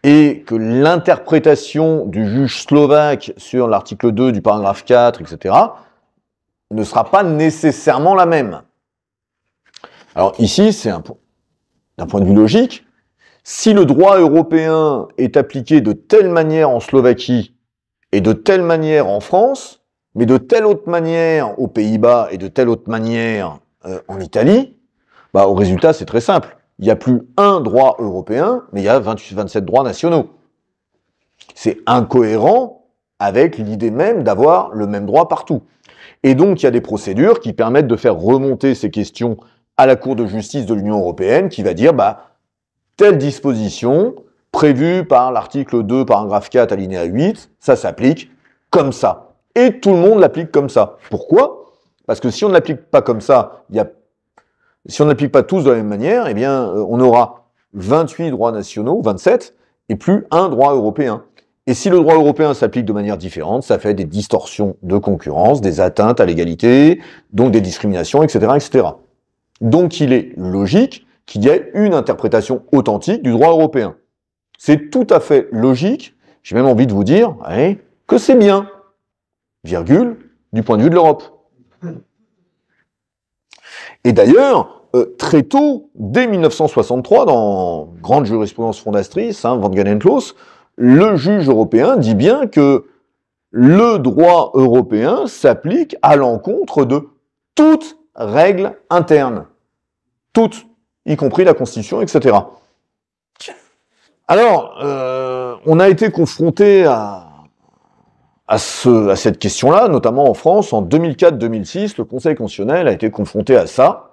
Et que l'interprétation du juge slovaque sur l'article 2 du paragraphe 4, etc., ne sera pas nécessairement la même. Alors ici, c'est d'un point de vue logique, si le droit européen est appliqué de telle manière en Slovaquie et de telle manière en France, mais de telle autre manière aux Pays-Bas et de telle autre manière en Italie, au résultat, c'est très simple. Il n'y a plus un droit européen, mais il y a 27 droits nationaux. C'est incohérent avec l'idée même d'avoir le même droit partout. Et donc, il y a des procédures qui permettent de faire remonter ces questions à la Cour de justice de l'Union européenne, qui va dire, telle disposition, prévue par l'article 2, paragraphe 4, alinéa 8, ça s'applique comme ça. Et tout le monde l'applique comme ça. Pourquoi? Parce que si on ne l'applique pas comme ça, si on n'applique pas tous de la même manière, on aura 28 droits nationaux, 27, et plus un droit européen. Et si le droit européen s'applique de manière différente, ça fait des distorsions de concurrence, des atteintes à l'égalité, donc des discriminations, etc., etc. Donc il est logique qu'il y ait une interprétation authentique du droit européen. C'est tout à fait logique, j'ai même envie de vous dire, que c'est bien, virgule, du point de vue de l'Europe. Et d'ailleurs, très tôt, dès 1963, dans grande jurisprudence fondatrice, Van Galen-Close, le juge européen dit bien que le droit européen s'applique à l'encontre de toute règle interne. Toutes, y compris la Constitution, etc. Alors, on a été confronté à cette question-là, notamment en France, en 2004-2006, le Conseil constitutionnel a été confronté à ça,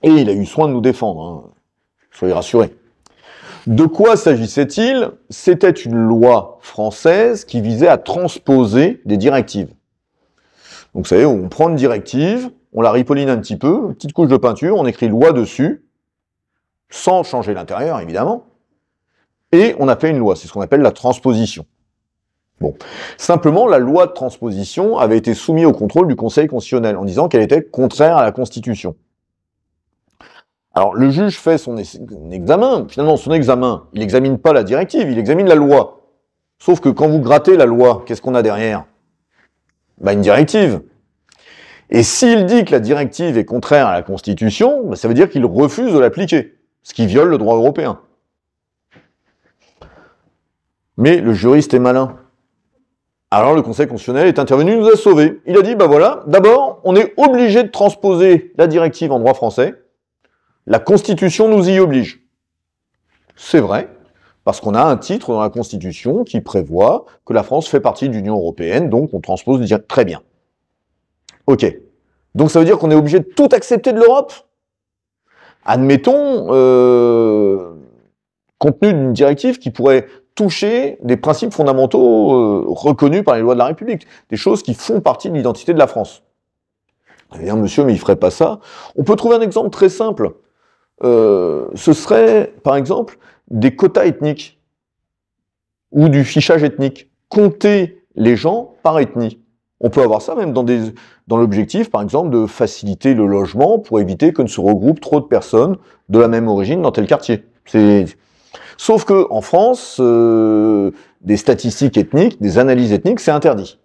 et il a eu soin de nous défendre, soyez rassurés. De quoi s'agissait-il? C'était une loi française qui visait à transposer des directives. Donc vous savez, on prend une directive, on la ripolline un petit peu, une petite couche de peinture, on écrit loi dessus, sans changer l'intérieur évidemment, et on a fait une loi, c'est ce qu'on appelle la transposition. Bon, simplement la loi de transposition avait été soumise au contrôle du Conseil constitutionnel en disant qu'elle était contraire à la Constitution. Alors le juge fait son examen, finalement son examen, il n'examine pas la directive, il examine la loi. Sauf que quand vous grattez la loi, qu'est-ce qu'on a derrière? Une directive. Et s'il dit que la directive est contraire à la Constitution, ça veut dire qu'il refuse de l'appliquer, ce qui viole le droit européen. Mais le juriste est malin. Alors le Conseil constitutionnel est intervenu, il nous a sauvés. Il a dit, voilà, d'abord, on est obligé de transposer la directive en droit français. La Constitution nous y oblige. C'est vrai, parce qu'on a un titre dans la Constitution qui prévoit que la France fait partie de l'Union européenne, donc on transpose très bien. Ok. Donc ça veut dire qu'on est obligé de tout accepter de l'Europe? Admettons, compte tenu d'une directive qui pourrait toucher des principes fondamentaux reconnus par les lois de la République, des choses qui font partie de l'identité de la France. Eh monsieur, mais il ferait pas ça. On peut trouver un exemple très simple. Ce serait, par exemple, des quotas ethniques ou du fichage ethnique. Compter les gens par ethnie. On peut avoir ça même dans l'objectif, par exemple, de faciliter le logement pour éviter que ne se regroupent trop de personnes de la même origine dans tel quartier. Sauf que en France, des statistiques ethniques, des analyses ethniques, c'est interdit.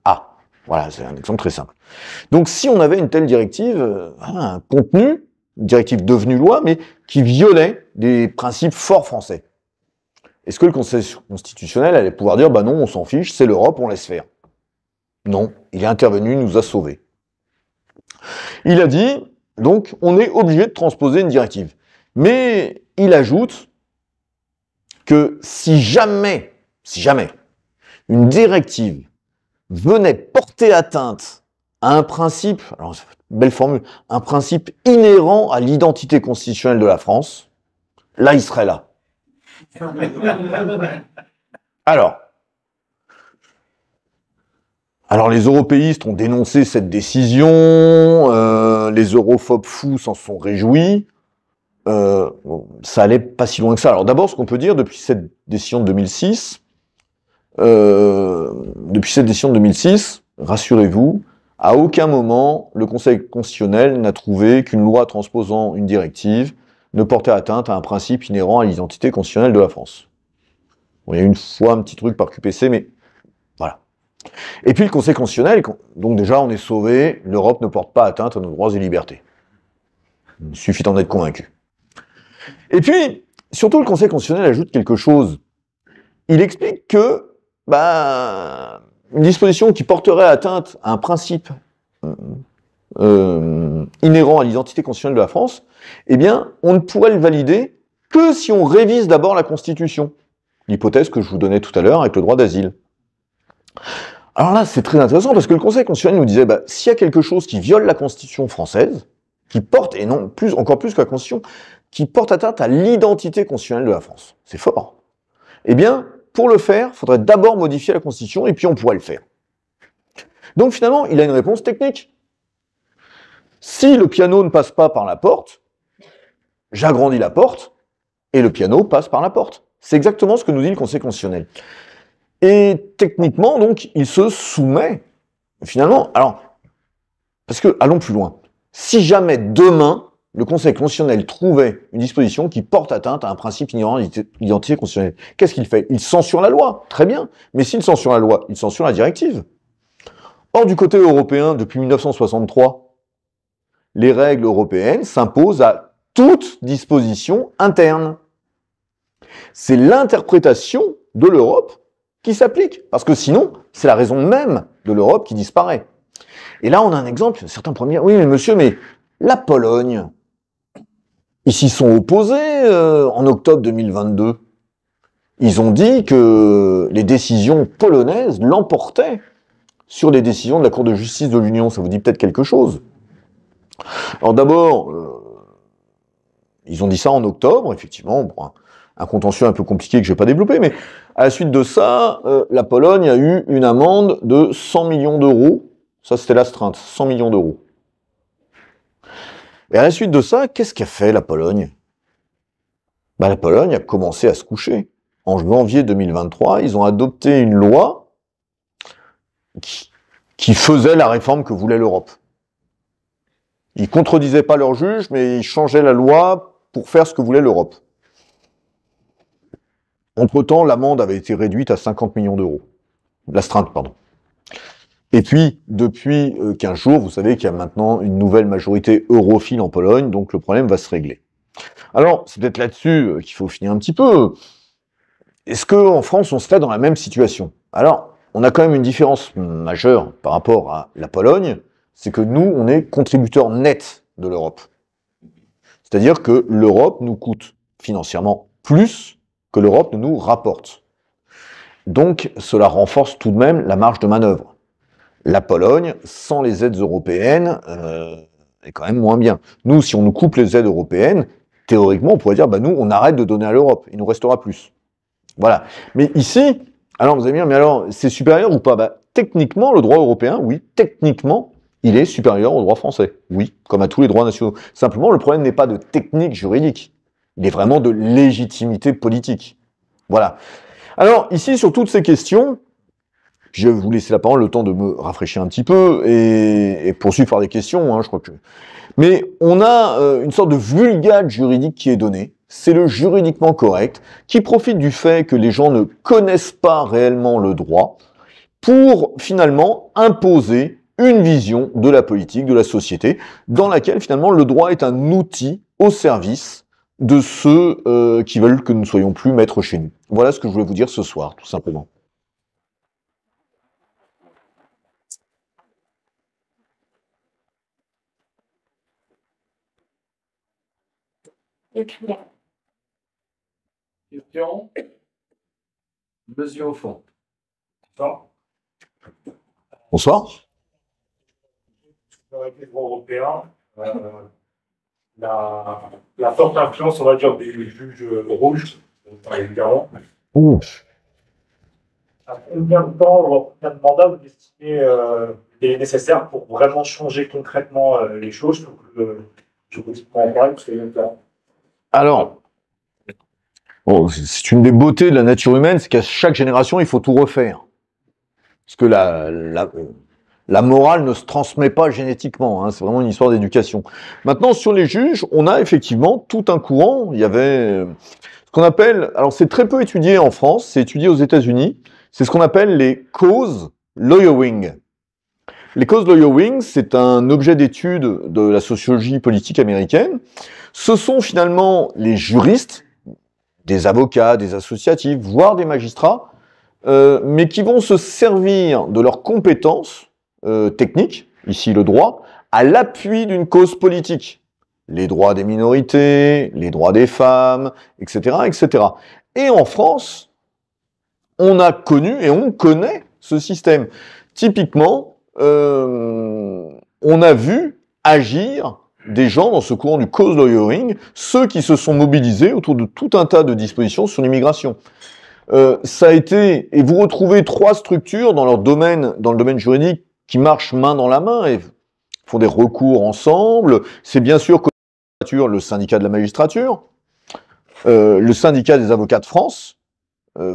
Ah, voilà, c'est un exemple très simple. Donc si on avait une telle directive, un contenu, une directive devenue loi, mais qui violait des principes forts français, est-ce que le Conseil constitutionnel allait pouvoir dire, bah non, on s'en fiche, c'est l'Europe, on laisse faire? Non, il est intervenu, il nous a sauvés. Il a dit, donc, on est obligé de transposer une directive. Mais il ajoute que si jamais une directive venait porter atteinte à un principe, alors belle formule, un principe inhérent à l'identité constitutionnelle de la France, là il serait là. Alors les européistes ont dénoncé cette décision, les europhobes fous s'en sont réjouis. Ça allait pas si loin que ça. Alors d'abord, ce qu'on peut dire depuis cette décision de 2006, rassurez-vous, à aucun moment le Conseil constitutionnel n'a trouvé qu'une loi transposant une directive ne portait atteinte à un principe inhérent à l'identité constitutionnelle de la France. Bon, il y a une fois un petit truc par QPC, mais voilà. Et puis le Conseil constitutionnel, donc déjà on est sauvé, l'Europe ne porte pas atteinte à nos droits et libertés. Il suffit d'en être convaincu. Et puis, surtout le Conseil constitutionnel ajoute quelque chose. Il explique que une disposition qui porterait atteinte à un principe inhérent à l'identité constitutionnelle de la France, eh bien, on ne pourrait le valider que si on révise d'abord la Constitution. L'hypothèse que je vous donnais tout à l'heure avec le droit d'asile. Alors là, c'est très intéressant parce que le Conseil constitutionnel nous disait, s'il y a quelque chose qui viole la Constitution française, qui porte, et non encore plus que la Constitution, qui porte atteinte à l'identité constitutionnelle de la France, c'est fort. Eh bien, pour le faire, il faudrait d'abord modifier la Constitution et puis on pourrait le faire. Donc finalement, il a une réponse technique. Si le piano ne passe pas par la porte, j'agrandis la porte et le piano passe par la porte. C'est exactement ce que nous dit le Conseil constitutionnel. Et techniquement, donc, il se soumet, finalement, alors, parce que, allons plus loin, si jamais demain, le Conseil constitutionnel trouvait une disposition qui porte atteinte à un principe inhérent à l'identité constitutionnelle, qu'est-ce qu'il fait? Il censure la loi, très bien, mais s'il censure la loi, il censure la directive. Or, du côté européen, depuis 1963, les règles européennes s'imposent à toute disposition interne. C'est l'interprétation de l'Europe qui s'applique. Parce que sinon, c'est la raison même de l'Europe qui disparaît. Et là, on a un exemple. Certains pourraient me dire, oui, mais monsieur, mais la Pologne, ils s'y sont opposés en octobre 2022. Ils ont dit que les décisions polonaises l'emportaient sur les décisions de la Cour de justice de l'Union. Ça vous dit peut-être quelque chose? Alors d'abord, ils ont dit ça en octobre, effectivement, pour un contentieux un peu compliqué que je ne vais pas développer, mais à la suite de ça, la Pologne a eu une amende de 100 millions d'euros. Ça, c'était l'astreinte, 100 millions d'euros. Et à la suite de ça, qu'est-ce qu'a fait la Pologne? La Pologne a commencé à se coucher. En janvier 2023, ils ont adopté une loi qui faisait la réforme que voulait l'Europe. Ils contredisaient pas leurs juges, mais ils changeaient la loi pour faire ce que voulait l'Europe. Entre-temps, l'amende avait été réduite à 50 millions d'euros. L'astreinte, pardon. Et puis, depuis 15 jours, vous savez qu'il y a maintenant une nouvelle majorité europhile en Pologne, donc le problème va se régler. Alors, c'est peut-être là-dessus qu'il faut finir un petit peu. Est-ce qu'en France, on serait dans la même situation? Alors, on a quand même une différence majeure par rapport à la Pologne, c'est que nous, on est contributeur net de l'Europe. C'est-à-dire que l'Europe nous coûte financièrement plus que l'Europe ne nous rapporte. Donc, cela renforce tout de même la marge de manœuvre. La Pologne, sans les aides européennes, est quand même moins bien. Nous, si on nous coupe les aides européennes, théoriquement, on pourrait dire, nous, on arrête de donner à l'Europe, il nous restera plus. Voilà. Mais ici, alors vous allez me dire, mais alors, c'est supérieur ou pas? Techniquement, le droit européen, oui, techniquement, il est supérieur au droit français. Oui, comme à tous les droits nationaux. Simplement, le problème n'est pas de technique juridique. Il est vraiment de légitimité politique. Voilà. Alors, ici, sur toutes ces questions, je vais vous laisser la parole, le temps de me rafraîchir un petit peu et poursuivre par des questions, je crois que... Mais on a une sorte de vulgate juridique qui est donnée. c'est le juridiquement correct, qui profite du fait que les gens ne connaissent pas réellement le droit, pour finalement imposer une vision de la politique, de la société, dans laquelle finalement le droit est un outil au service de ceux qui veulent que nous ne soyons plus maîtres chez nous. Voilà ce que je voulais vous dire ce soir, tout simplement. Question. Monsieur au fond. Bonsoir. Bonsoir. Avec les droits européens, la forte influence, on va dire, des juges rouges, évidemment. À combien de temps, ou combien de mandats vous estimez est nécessaire pour vraiment changer concrètement les choses? Je vous dis pas en parler, parce que alors, bon, c'est une des beautés de la nature humaine, c'est qu'à chaque génération, il faut tout refaire. Parce que la morale ne se transmet pas génétiquement, hein, c'est vraiment une histoire d'éducation. Maintenant, sur les juges, on a effectivement tout un courant. Il y avait ce qu'on appelle, alors c'est très peu étudié en France, c'est étudié aux États-Unis, c'est ce qu'on appelle les cause lawyering. Les cause lawyering, c'est un objet d'étude de la sociologie politique américaine. Ce sont finalement les juristes, des avocats, des associatifs, voire des magistrats, mais qui vont se servir de leurs compétences techniques, ici le droit, à l'appui d'une cause politique. Les droits des minorités, les droits des femmes, etc., etc. Et en France, on a connu et on connaît ce système. Typiquement, on a vu agir des gens dans ce courant du cause lawyering, ceux qui se sont mobilisés autour de tout un tas de dispositions sur l'immigration. Ça a été, et vous retrouvez trois structures dans leur domaine, dans le domaine juridique, qui marchent main dans la main et font des recours ensemble. C'est bien sûr le syndicat de la magistrature, le syndicat des avocats de France,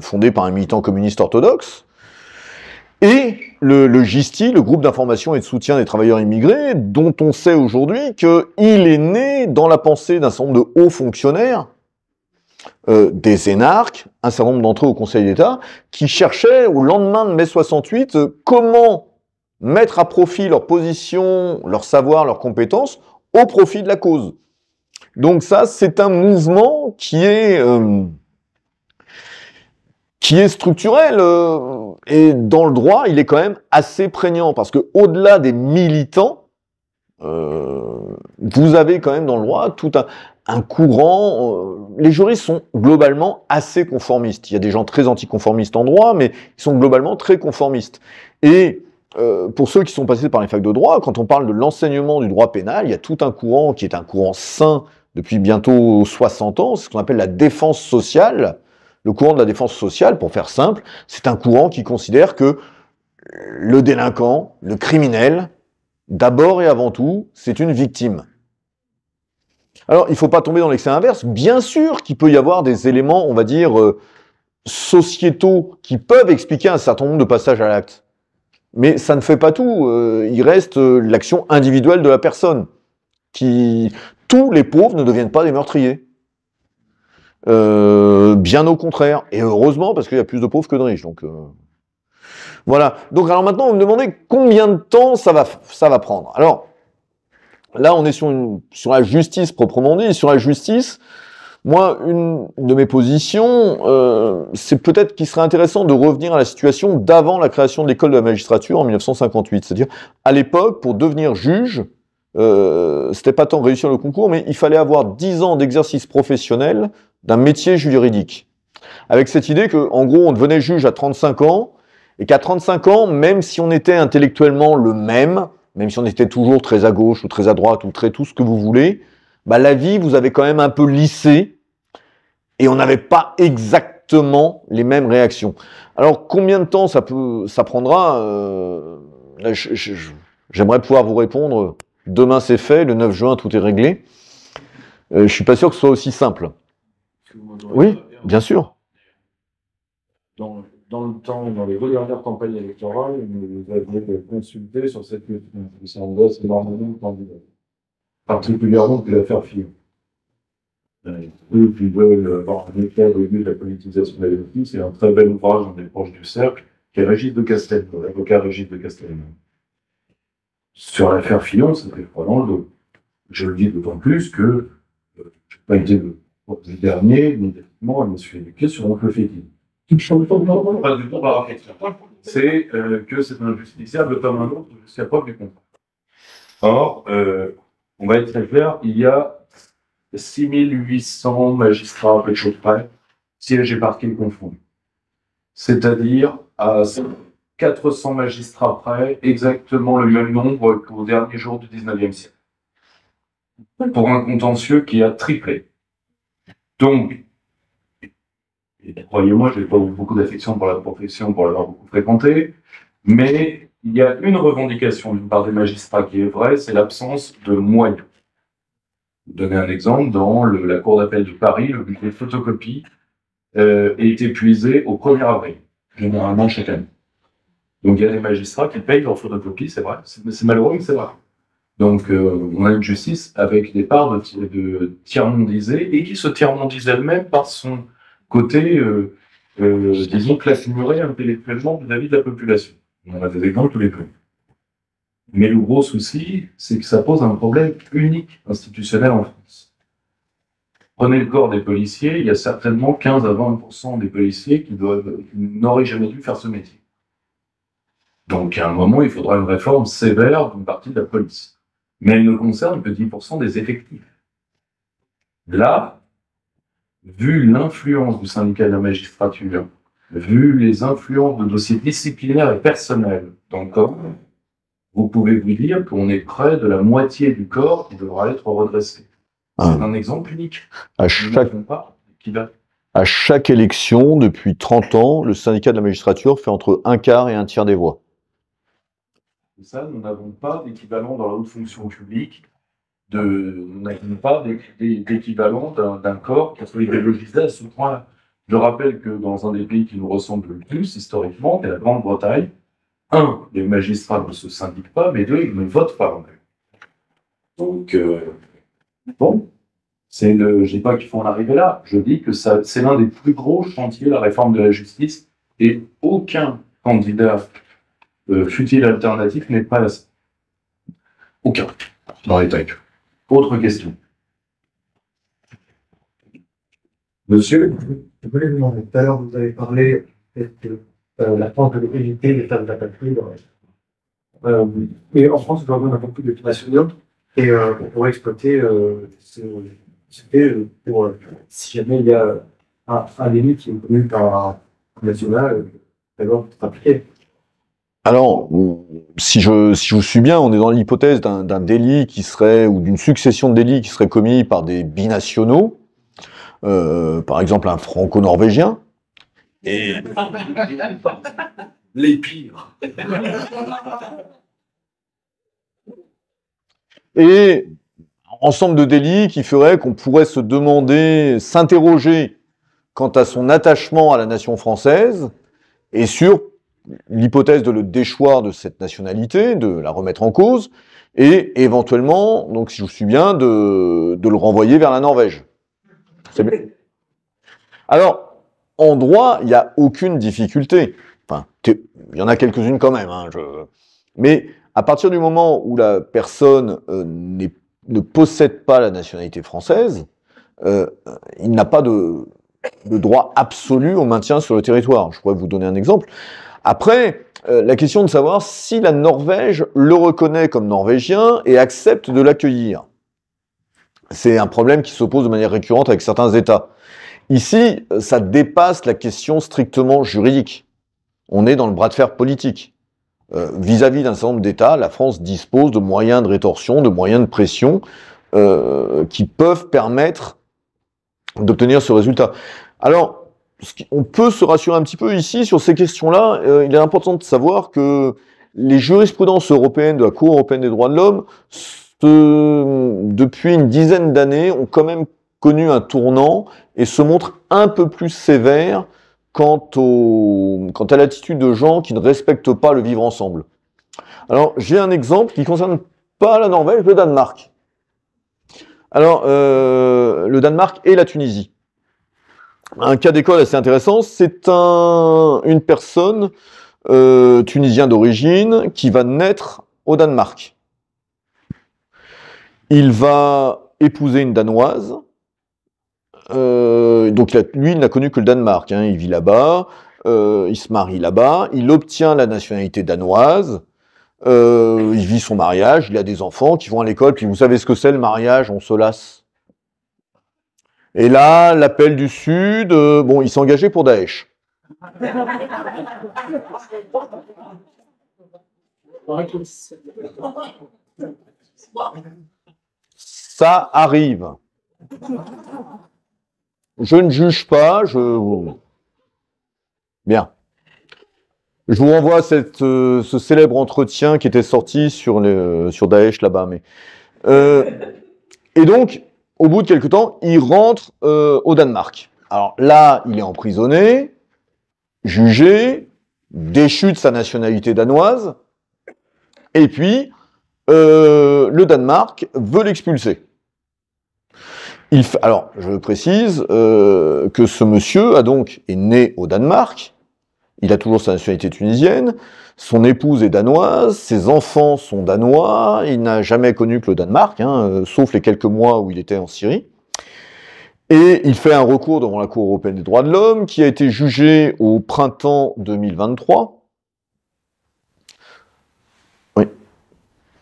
fondé par un militant communiste orthodoxe, et le GISTI, le groupe d'information et de soutien des travailleurs immigrés, dont on sait aujourd'hui qu'il est né dans la pensée d'un certain nombre de hauts fonctionnaires, des énarques, un certain nombre d'entre eux au Conseil d'État, qui cherchaient, au lendemain de mai 68, comment mettre à profit leur position, leur savoir, leurs compétences, au profit de la cause. Donc ça, c'est un mouvement qui est structurel, et dans le droit, il est quand même assez prégnant, parce que au-delà des militants, vous avez quand même dans le droit tout un courant. Les juristes sont globalement assez conformistes. Il y a des gens très anticonformistes en droit, mais ils sont globalement très conformistes. Et pour ceux qui sont passés par les facs de droit, quand on parle de l'enseignement du droit pénal, il y a tout un courant qui est un courant sain depuis bientôt 60 ans, c'est ce qu'on appelle la défense sociale. Le courant de la défense sociale, pour faire simple, c'est un courant qui considère que le délinquant, le criminel, d'abord et avant tout, c'est une victime. Alors, il ne faut pas tomber dans l'excès inverse. Bien sûr qu'il peut y avoir des éléments, on va dire, sociétaux qui peuvent expliquer un certain nombre de passages à l'acte. Mais ça ne fait pas tout. Il reste l'action individuelle de la personne. Tous les pauvres ne deviennent pas des meurtriers. Bien au contraire. Et heureusement, parce qu'il y a plus de pauvres que de riches. Donc, voilà. Donc, alors maintenant, vous me demandez combien de temps ça va prendre. Alors, là, on est sur la justice proprement dit. Sur la justice, moi, une de mes positions, c'est peut-être qu'il serait intéressant de revenir à la situation d'avant la création de l'école de la magistrature en 1958. C'est-à-dire, à l'époque, pour devenir juge, c'était pas tant réussir le concours, mais il fallait avoir 10 ans d'exercice professionnel d'un métier juridique. Avec cette idée que, en gros, on devenait juge à 35 ans, et qu'à 35 ans, même si on était intellectuellement le même si on était toujours très à gauche ou très à droite ou très tout ce que vous voulez, bah la vie vous avait quand même un peu lissé et on n'avait pas exactement les mêmes réactions. Alors combien de temps ça prendra là, j'aimerais pouvoir vous répondre. Demain c'est fait, le 9 juin tout est réglé. Je suis pas sûr que ce soit aussi simple. Oui, bien sûr. Dans le temps, dans les deux dernières campagnes électorales, vous aviez consulté sur cette question. Ça engage énormément de candidats, particulièrement de l'affaire Fillon. Eux qui veulent avoir un effet revenu de la politisation de la justice, c'est un très bel ouvrage, on est proche du cercle, qui est Régis de Castel, l'avocat Régis de Castel. Sur l'affaire Fillon, c'était vraiment le dos. Je le dis d'autant plus que je n'ai pas été le dernier, mais effectivement, je me suis éduqué sur Oncle Fétine. Pas du tout par réflexion. C'est que c'est un justiciable comme un autre jusqu'à preuve du contraire. Or, on va être très clair, il y a 6800 magistrats, quelque chose près, sièges et parquets confondus. C'est-à-dire à 400 magistrats près, exactement le même nombre qu'au dernier jour du 19e siècle. Pour un contentieux qui a triplé. Donc, croyez-moi, je n'ai pas beaucoup d'affection pour la profession, pour l'avoir beaucoup fréquentée, mais il y a une revendication d'une part des magistrats qui est vraie, c'est l'absence de moyens. Je vais vous donner un exemple, dans la Cour d'appel de Paris, le budget de photocopie est épuisé au 1er avril, généralement chaque année. Donc il y a des magistrats qui payent leur photocopie, c'est vrai, c'est malheureux, mais c'est vrai. Donc on a une justice avec des parts de tiers-mondisées, et qui se tiers-mondise elle-même par son côté, disons, classimuré intellectuellement vis-à-vis de la population. On a des exemples tous les deux. Mais le gros souci, c'est que ça pose un problème unique institutionnel en France. Prenez le corps des policiers, il y a certainement 15 à 20% des policiers qui n'auraient jamais dû faire ce métier. Donc à un moment, il faudra une réforme sévère d'une partie de la police. Mais elle ne concerne que 10% des effectifs. Là, vu l'influence du syndicat de la magistrature, vu les influences de dossiers disciplinaires et personnels dans le corps, vous pouvez vous dire qu'on est près de la moitié du corps qui devra être redressé. C'est un exemple unique. À chaque élection, depuis 30 ans, le syndicat de la magistrature fait entre un quart et un tiers des voix. Et ça, nous n'avons pas d'équivalent dans la haute fonction publique, nous n'avons pas d'équivalent d'un corps qui soit idéologisé à ce point-là. Je rappelle que dans un des pays qui nous ressemble le plus, historiquement, qui est la Grande-Bretagne, les magistrats ne se syndiquent pas, mais deux, ils ne votent pas en eux. Donc, bon, je dis pas qu'il faut en arriver là, je dis que c'est l'un des plus gros chantiers, la réforme de la justice, et aucun candidat, fut-il alternatif, n'est pas là. Aucun, dans les types. Autre question. Monsieur? Je voulais vous demander, tout à l'heure, vous avez parlé de la France de éviter les femmes d'apatride. Et en France, il doit y avoir beaucoup de nationaux et on pourrait exploiter pour si jamais il y a un délit qui est connu par un national, d'abord être appliqué. Alors, si je vous suis bien, on est dans l'hypothèse d'un délit qui serait, ou d'une succession de délits qui seraient commis par des binationaux, par exemple un franco-norvégien. Et... les pires. Et ensemble de délits qui feraient qu'on pourrait se demander, s'interroger quant à son attachement à la nation française et sur l'hypothèse de le déchoir de cette nationalité, de la remettre en cause, et éventuellement, donc si je vous suis bien, de le renvoyer vers la Norvège. C'est bien. Alors, en droit, il n'y a aucune difficulté. Enfin, il y en a quelques-unes quand même. Mais à partir du moment où la personne ne possède pas la nationalité française, il n'a pas de droit absolu au maintien sur le territoire. Je pourrais vous donner un exemple. Après, la question de savoir si la Norvège le reconnaît comme norvégien et accepte de l'accueillir. C'est un problème qui s'oppose de manière récurrente avec certains États. Ici, ça dépasse la question strictement juridique. On est dans le bras de fer politique. Vis-à-vis d'un certain nombre d'États, la France dispose de moyens de rétorsion, de moyens de pression qui peuvent permettre d'obtenir ce résultat. Alors, on peut se rassurer un petit peu ici sur ces questions-là. Il est important de savoir que les jurisprudences européennes de la Cour européenne des droits de l'homme, depuis une dizaine d'années, ont quand même connu un tournant et se montrent un peu plus sévères quant à l'attitude de gens qui ne respectent pas le vivre ensemble. Alors, j'ai un exemple qui ne concerne pas la Norvège, le Danemark. Alors, le Danemark et la Tunisie. Un cas d'école assez intéressant, c'est une personne tunisien d'origine qui va naître au Danemark. Il va épouser une Danoise. Donc lui, il n'a connu que le Danemark. Hein. Il vit là-bas, il se marie là-bas, il obtient la nationalité danoise, il vit son mariage, il a des enfants qui vont à l'école. Puis vous savez ce que c'est le mariage, on se lasse. Et là, l'appel du Sud, bon, il s'est engagé pour Daesh. Ça arrive. Je ne juge pas, Bien. Je vous renvoie à ce célèbre entretien qui était sorti sur Daesh là-bas. Et donc, au bout de quelque temps, il rentre au Danemark. Alors là, il est emprisonné, jugé, déchu de sa nationalité danoise, et puis le Danemark veut l'expulser. Alors, je précise que ce monsieur est né au Danemark, il a toujours sa nationalité tunisienne, son épouse est danoise, ses enfants sont danois, il n'a jamais connu que le Danemark, sauf les quelques mois où il était en Syrie. Et il fait un recours devant la Cour européenne des droits de l'homme, qui a été jugé au printemps 2023. Oui,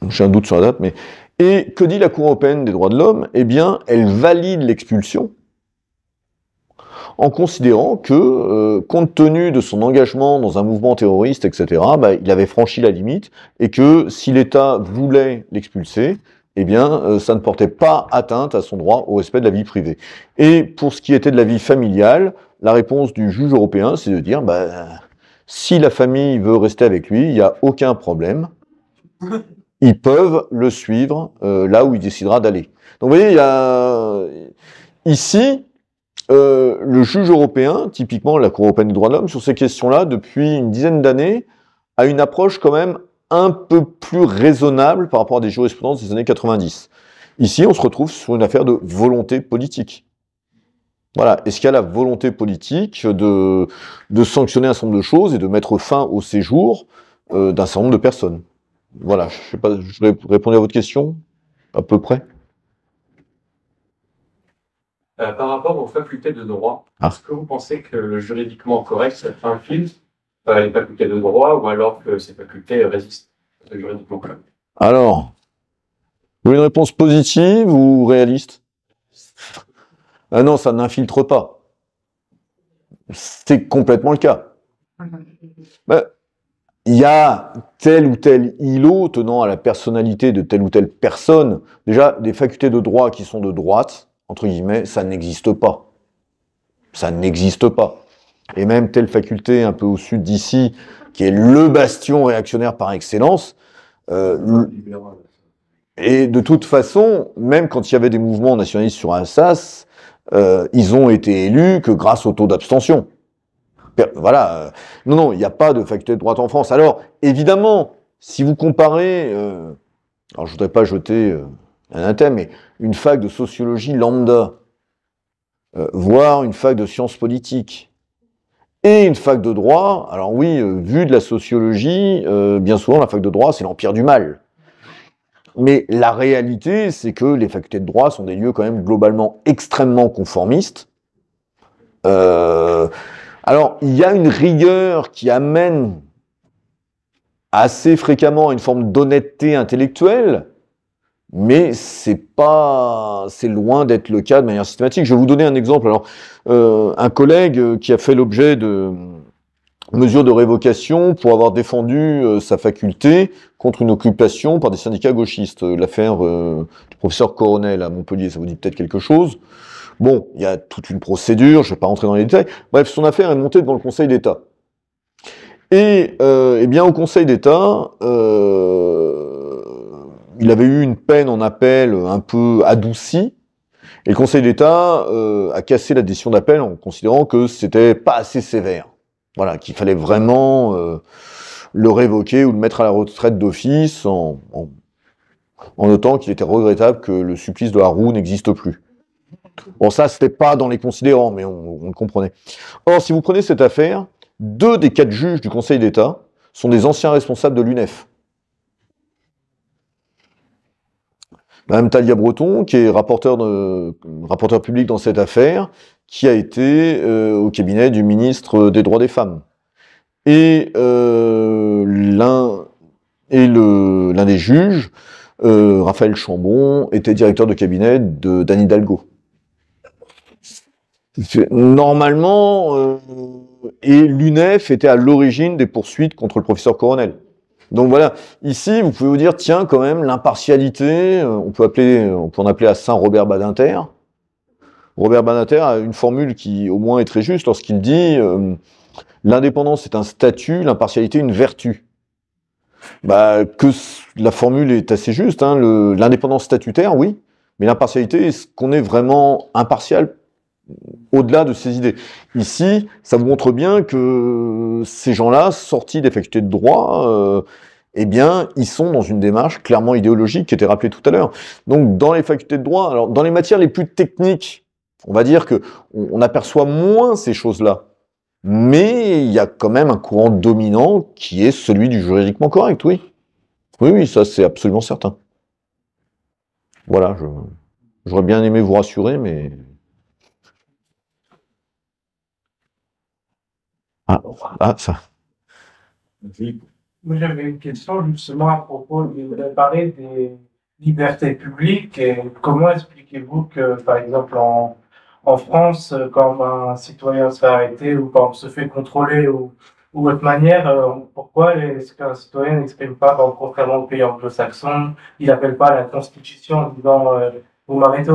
j'ai un doute sur la date, mais... Et que dit la Cour européenne des droits de l'homme? Eh bien, elle valide l'expulsion en considérant que, compte tenu de son engagement dans un mouvement terroriste, etc., il avait franchi la limite, et que si l'État voulait l'expulser, eh bien, ça ne portait pas atteinte à son droit au respect de la vie privée. Et pour ce qui était de la vie familiale, la réponse du juge européen, c'est de dire, si la famille veut rester avec lui, il n'y a aucun problème. Ils peuvent le suivre là où il décidera d'aller. Donc vous voyez, il y a ici le juge européen, typiquement la Cour européenne des droits de l'homme, sur ces questions-là, depuis une dizaine d'années, a une approche quand même un peu plus raisonnable par rapport à des jurisprudences des années 90. Ici, on se retrouve sur une affaire de volonté politique. Voilà, est-ce qu'il y a la volonté politique de sanctionner un certain nombre de choses et de mettre fin au séjour d'un certain nombre de personnes? Voilà, je sais pas, je répondais à votre question, à peu près. Par rapport aux facultés de droit, est-ce que vous pensez que le juridiquement correct, ça fait un filtre les facultés de droit, ou alors que ces facultés résistent juridiquement correct? Alors, vous voulez une réponse positive ou réaliste? Ah non, ça n'infiltre pas. C'est complètement le cas. Il y a tel ou tel îlot tenant à la personnalité de telle ou telle personne. Déjà, des facultés de droit qui sont de droite, entre guillemets, ça n'existe pas. Ça n'existe pas. Et même telle faculté un peu au sud d'ici, qui est le bastion réactionnaire par excellence, et de toute façon, même quand il y avait des mouvements nationalistes sur Alsace, ils ont été élus que grâce au taux d'abstention. Voilà. Non, il n'y a pas de faculté de droit en France. Alors, évidemment, si vous comparez, alors je voudrais pas jeter un anathème, mais une fac de sociologie lambda, voire une fac de sciences politiques, et une fac de droit, alors oui, vu de la sociologie, bien souvent, la fac de droit, c'est l'empire du mal. Mais la réalité, c'est que les facultés de droit sont des lieux quand même globalement extrêmement conformistes. Alors, il y a une rigueur qui amène assez fréquemment à une forme d'honnêteté intellectuelle, mais c'est loin d'être le cas de manière systématique. Je vais vous donner un exemple. Alors, un collègue qui a fait l'objet de mesures de révocation pour avoir défendu sa faculté contre une occupation par des syndicats gauchistes. L'affaire du professeur Coronel à Montpellier, ça vous dit peut-être quelque chose? Bon, il y a toute une procédure, je ne vais pas rentrer dans les détails. Bref, son affaire est montée devant le Conseil d'État. Et eh bien, au Conseil d'État, il avait eu une peine en appel un peu adoucie, et le Conseil d'État a cassé la décision d'appel en considérant que c'était pas assez sévère. Voilà, qu'il fallait vraiment le révoquer ou le mettre à la retraite d'office en notant qu'il était regrettable que le supplice de Haroun n'existe plus. Bon, ça, c'était pas dans les considérants, mais on le comprenait. Or, si vous prenez cette affaire, 2 des 4 juges du Conseil d'État sont des anciens responsables de l'UNEF. Madame Talia Breton, qui est rapporteur public dans cette affaire, qui a été au cabinet du ministre des Droits des Femmes. Et l'un des juges, Raphaël Chambon, était directeur de cabinet d'Anne Hidalgo. Normalement, et l'UNEF était à l'origine des poursuites contre le professeur Coronel. Donc voilà, ici, vous pouvez vous dire, tiens, quand même, l'impartialité, on peut en appeler à Saint Robert Badinter. Robert Badinter a une formule qui, au moins, est très juste lorsqu'il dit l'indépendance est un statut, l'impartialité une vertu. Bah, la formule est assez juste, hein, l'indépendance statutaire, oui, mais l'impartialité, est-ce qu'on est vraiment impartial au-delà de ses idées? Ici, ça vous montre bien que ces gens-là, sortis des facultés de droit, eh bien, ils sont dans une démarche clairement idéologique qui était rappelée tout à l'heure. Donc, dans les facultés de droit, alors dans les matières les plus techniques, on va dire que on aperçoit moins ces choses-là. Mais il y a quand même un courant dominant qui est celui du juridiquement correct, oui. Oui, ça c'est absolument certain. Voilà, j'aurais bien aimé vous rassurer, mais... ça. Moi, j'avais une question justement à propos, vous avez parlé des libertés publiques et comment expliquez-vous que, par exemple, en France, quand un citoyen se fait arrêter ou quand on se fait contrôler ou autre manière, pourquoi est-ce qu'un citoyen n'exprime pas, contrairement au pays anglo-saxon, il n'appelle pas la Constitution en disant vous m'arrêtez,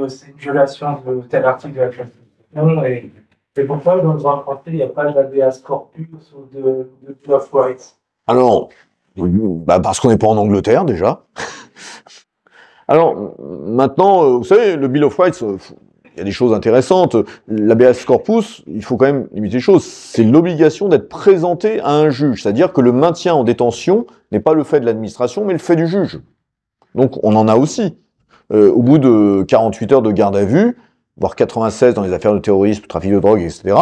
c'est une violation de tel article de la Constitution et pourquoi dans le droit français il n'y a pas d'habeas corpus ou de Bill of Rights? Alors, parce qu'on n'est pas en Angleterre déjà. Alors, maintenant, vous savez, le Bill of Rights, il y a des choses intéressantes. L'habeas corpus, il faut quand même limiter les choses. C'est l'obligation d'être présenté à un juge. C'est-à-dire que le maintien en détention n'est pas le fait de l'administration, mais le fait du juge. Donc, on en a aussi. Au bout de 48 heures de garde à vue, voire 96 dans les affaires de terrorisme, trafic de drogue, etc.,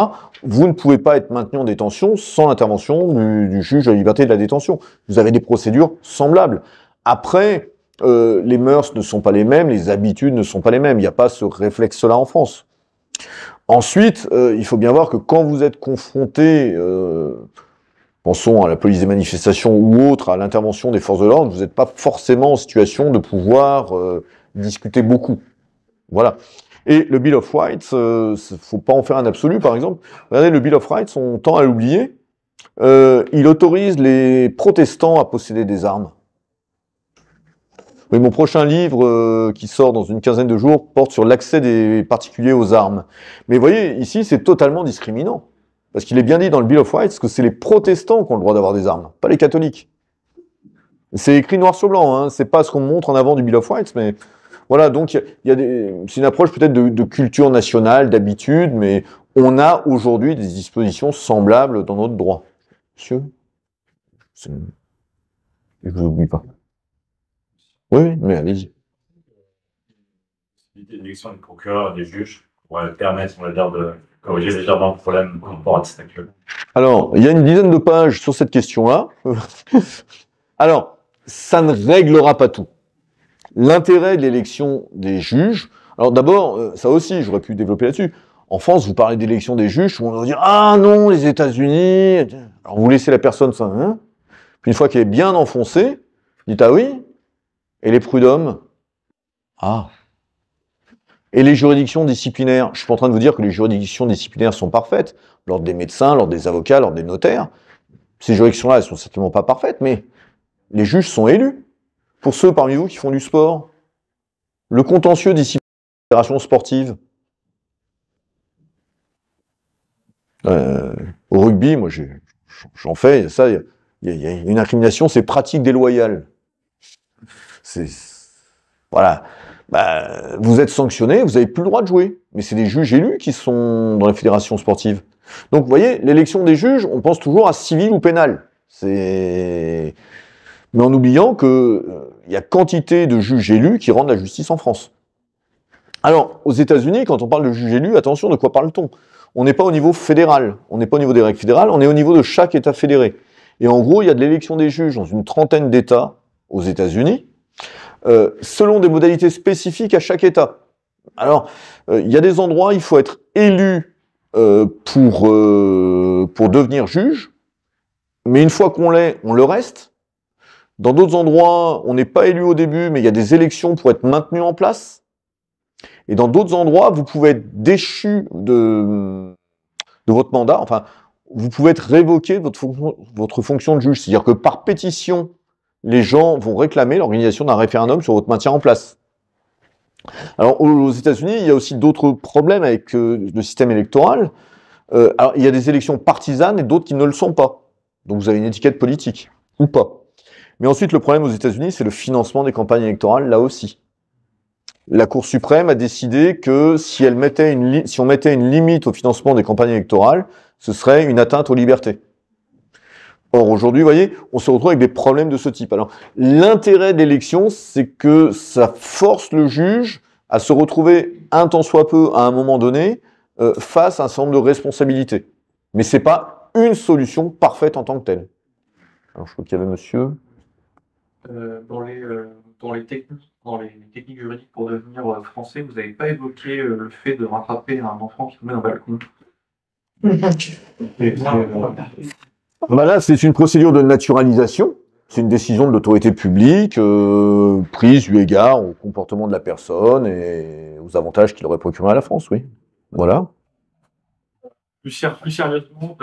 vous ne pouvez pas être maintenu en détention sans l'intervention du juge de la liberté de la détention. Vous avez des procédures semblables. Après, les mœurs ne sont pas les mêmes, les habitudes ne sont pas les mêmes. Il n'y a pas ce réflexe-là en France. Ensuite, il faut bien voir que quand vous êtes confronté, pensons à la police des manifestations ou autre, à l'intervention des forces de l'ordre, vous n'êtes pas forcément en situation de pouvoir discuter beaucoup. Voilà. Et le Bill of Rights, faut pas en faire un absolu, par exemple. Regardez, le Bill of Rights, on tend à l'oublier. Il autorise les protestants à posséder des armes. Oui, mon prochain livre, qui sort dans une quinzaine de jours, porte sur l'accès des particuliers aux armes. Mais vous voyez, ici, c'est totalement discriminant. Parce qu'il est bien dit dans le Bill of Rights que c'est les protestants qui ont le droit d'avoir des armes, pas les catholiques. C'est écrit noir sur blanc, hein. C'est pas ce qu'on montre en avant du Bill of Rights, mais... Voilà, donc c'est une approche peut-être de culture nationale, d'habitude, mais on a aujourd'hui des dispositions semblables dans notre droit. Monsieur, je ne vous oublie pas. Oui, mais allez-y. L'élection des procureurs et des juges pourrait permettre, on va dire, de corriger légèrement le problème corporatiste actuel. Alors, il y a une dizaine de pages sur cette question-là. Alors, ça ne réglera pas tout. L'intérêt de l'élection des juges, alors d'abord, ça aussi, j'aurais pu développer là-dessus. En France, vous parlez d'élection des juges, on va dire « Ah non, les États-Unis !» Alors vous laissez la personne, ça, hein. Puis une fois qu'elle est bien enfoncée, vous dites « Ah oui ?» Et les prud'hommes? Ah. Et les juridictions disciplinaires? Je suis pas en train de vous dire que les juridictions disciplinaires sont parfaites. L'ordre des médecins, l'ordre des avocats, l'ordre des notaires. Ces juridictions-là, elles sont certainement pas parfaites, mais les juges sont élus. Pour ceux parmi vous qui font du sport, le contentieux disciplinaire de la fédération sportive. Au rugby, moi j'en fais, ça, il y a une incrimination, c'est pratique déloyale. Voilà. Vous êtes sanctionné, vous n'avez plus le droit de jouer. Mais c'est des juges élus qui sont dans les fédérations sportives. Donc vous voyez, l'élection des juges, on pense toujours à civil ou pénal. Mais en oubliant que il y a quantité de juges élus qui rendent la justice en France. Alors, aux États-Unis, quand on parle de juge élu, attention, de quoi parle-t-on? On n'est pas au niveau fédéral, on n'est pas au niveau des règles fédérales, on est au niveau de chaque État fédéré. Et en gros, il y a de l'élection des juges dans une trentaine d'États aux États-Unis, selon des modalités spécifiques à chaque État. Alors, il y a des endroits, il faut être élu pour devenir juge, mais une fois qu'on l'est, on le reste. Dans d'autres endroits, on n'est pas élu au début, mais il y a des élections pour être maintenu en place. Et dans d'autres endroits, vous pouvez être déchu de votre mandat, enfin, vous pouvez être révoqué de votre fonction de juge. C'est-à-dire que par pétition, les gens vont réclamer l'organisation d'un référendum sur votre maintien en place. Alors, aux États-Unis, il y a aussi d'autres problèmes avec le système électoral. Alors, il y a des élections partisanes et d'autres qui ne le sont pas. Donc, vous avez une étiquette politique, ou pas. Mais ensuite, le problème aux États-Unis, c'est le financement des campagnes électorales, là aussi. La Cour suprême a décidé que si on mettait une limite au financement des campagnes électorales, ce serait une atteinte aux libertés. Or, aujourd'hui, vous voyez, on se retrouve avec des problèmes de ce type. Alors, l'intérêt de l'élection, c'est que ça force le juge à se retrouver un tant soit peu, à un moment donné, face à un certain nombre de responsabilités. Mais c'est pas une solution parfaite en tant que telle. Alors, je crois qu'il y avait monsieur... Dans les techniques juridiques pour devenir français, vous n'avez pas évoqué le fait de rattraper un enfant qui met un balcon. Bah là, c'est une procédure de naturalisation. C'est une décision de l'autorité publique prise eu égard au comportement de la personne et aux avantages qu'il aurait procuré à la France, oui. Voilà. Plus sérieusement,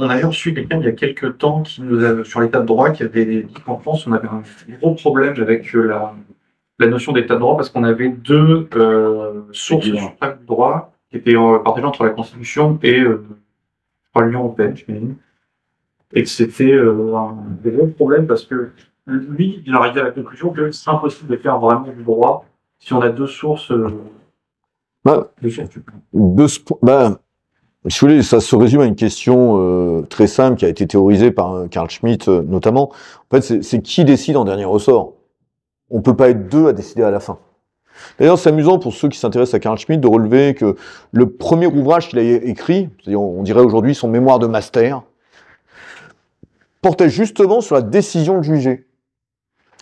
on avait reçu quelqu'un il y a quelques temps qui nous a, sur l'état de droit, qui avait dit qu'en France, on avait un gros problème avec la notion d'état de droit parce qu'on avait deux sources suprêmes du droit qui étaient partagées entre la Constitution et l'Union européenne, j'imagine. Et que c'était un gros problème parce que lui, il arrivait à la conclusion que c'est impossible de faire vraiment du droit si on a deux sources. Si vous voulez, ça se résume à une question très simple qui a été théorisée par Carl Schmitt notamment. En fait, c'est qui décide en dernier ressort. On peut pas être deux à décider à la fin. D'ailleurs, c'est amusant pour ceux qui s'intéressent à Carl Schmitt de relever que le premier ouvrage qu'il a écrit, c'est-à-dire on dirait aujourd'hui son mémoire de master, portait justement sur la décision de juger.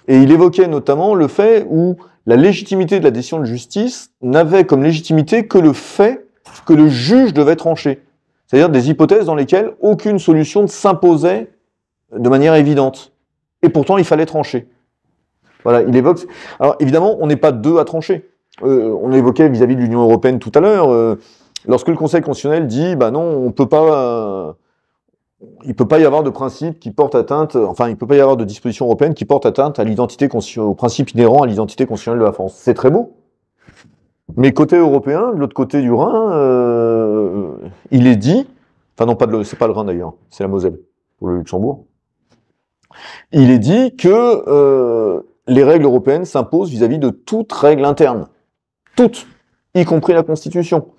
Et il évoquait notamment le fait où la légitimité de la décision de justice n'avait comme légitimité que le fait que le juge devait trancher. C'est-à-dire des hypothèses dans lesquelles aucune solution ne s'imposait de manière évidente. Et pourtant, il fallait trancher. Voilà, il évoque... Alors, évidemment, on n'est pas deux à trancher. On évoquait vis-à-vis de l'Union européenne tout à l'heure, lorsque le Conseil constitutionnel dit, bah non, on peut pas... il peut pas y avoir de principe qui porte atteinte... Enfin, il peut pas y avoir de disposition européenne qui porte atteinte à l'identité au principe inhérent à l'identité constitutionnelle de la France. C'est très beau. Mais côté européen, de l'autre côté du Rhin, il est dit, enfin non, c'est pas le Rhin d'ailleurs, c'est la Moselle, pour le Luxembourg. Il est dit que les règles européennes s'imposent vis-à-vis de toute règle interne. Toutes, y compris la Constitution.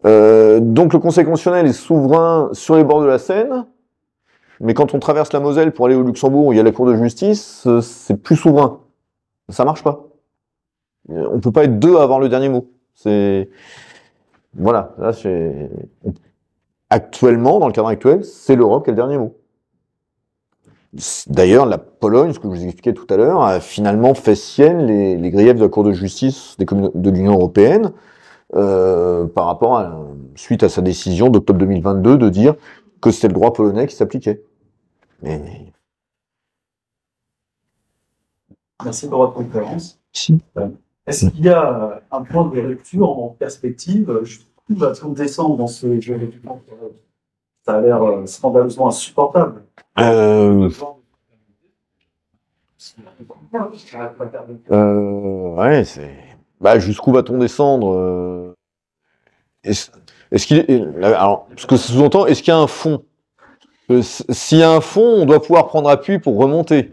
Donc le Conseil constitutionnel est souverain sur les bords de la Seine, mais quand on traverse la Moselle pour aller au Luxembourg où il y a la Cour de justice, c'est plus souverain. Ça marche pas. On peut pas être deux à avoir le dernier mot. Voilà. Là, actuellement, dans le cadre actuel, c'est l'Europe qui a le dernier mot. D'ailleurs, la Pologne, ce que je vous expliquais tout à l'heure, a finalement fait sienne les griefs de la Cour de justice de l'Union européenne par rapport suite à sa décision d'octobre 2022 de dire que c'était le droit polonais qui s'appliquait. Mais... Merci pour votre conférence. Si. Est-ce qu'il y a un point de rupture en perspective? Je trouve à tout descendre dans ce jeu d'étudiant. Ça a l'air scandaleusement insupportable. Ouais, c'est. Bah, jusqu'où va-t-on descendre est-ce qu'il est... Alors, ce que ça sous-entend, est-ce qu'il y a un fond? S'il y a un fond, on doit pouvoir prendre appui pour remonter.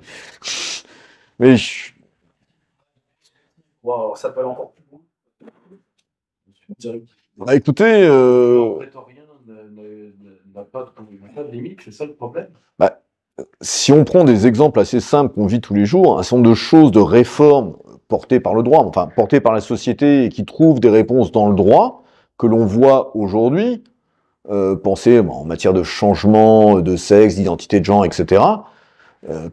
Mais Wow, ça peut aller encore plus loin. bah, écoutez, En fait, rien n'a pas de limite, c'est ça le problème. Bah, si on prend des exemples assez simples qu'on vit tous les jours, un certain nombre de choses, de réformes portés par le droit, enfin portés par la société et qui trouvent des réponses dans le droit que l'on voit aujourd'hui. Pensez en matière de changement de sexe, d'identité de genre, etc.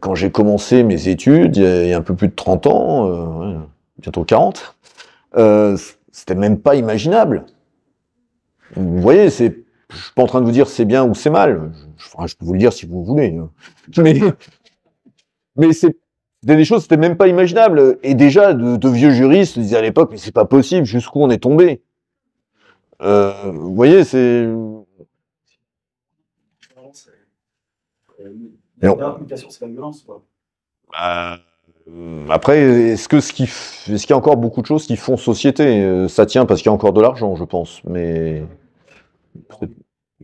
Quand j'ai commencé mes études, il y a un peu plus de 30 ans, ouais, bientôt 40, c'était même pas imaginable. Vous voyez, je suis pas en train de vous dire c'est bien ou c'est mal. Je peux vous le dire si vous voulez. Mais c'était des choses, c'était même pas imaginable. Et déjà, de vieux juristes disaient à l'époque, mais c'est pas possible, jusqu'où on est tombé. Vous voyez, c'est... La dernière communication, c'est la violence, quoi. Après, est-ce qu'il y a encore beaucoup de choses qui font société? Ça tient parce qu'il y a encore de l'argent, je pense. Mais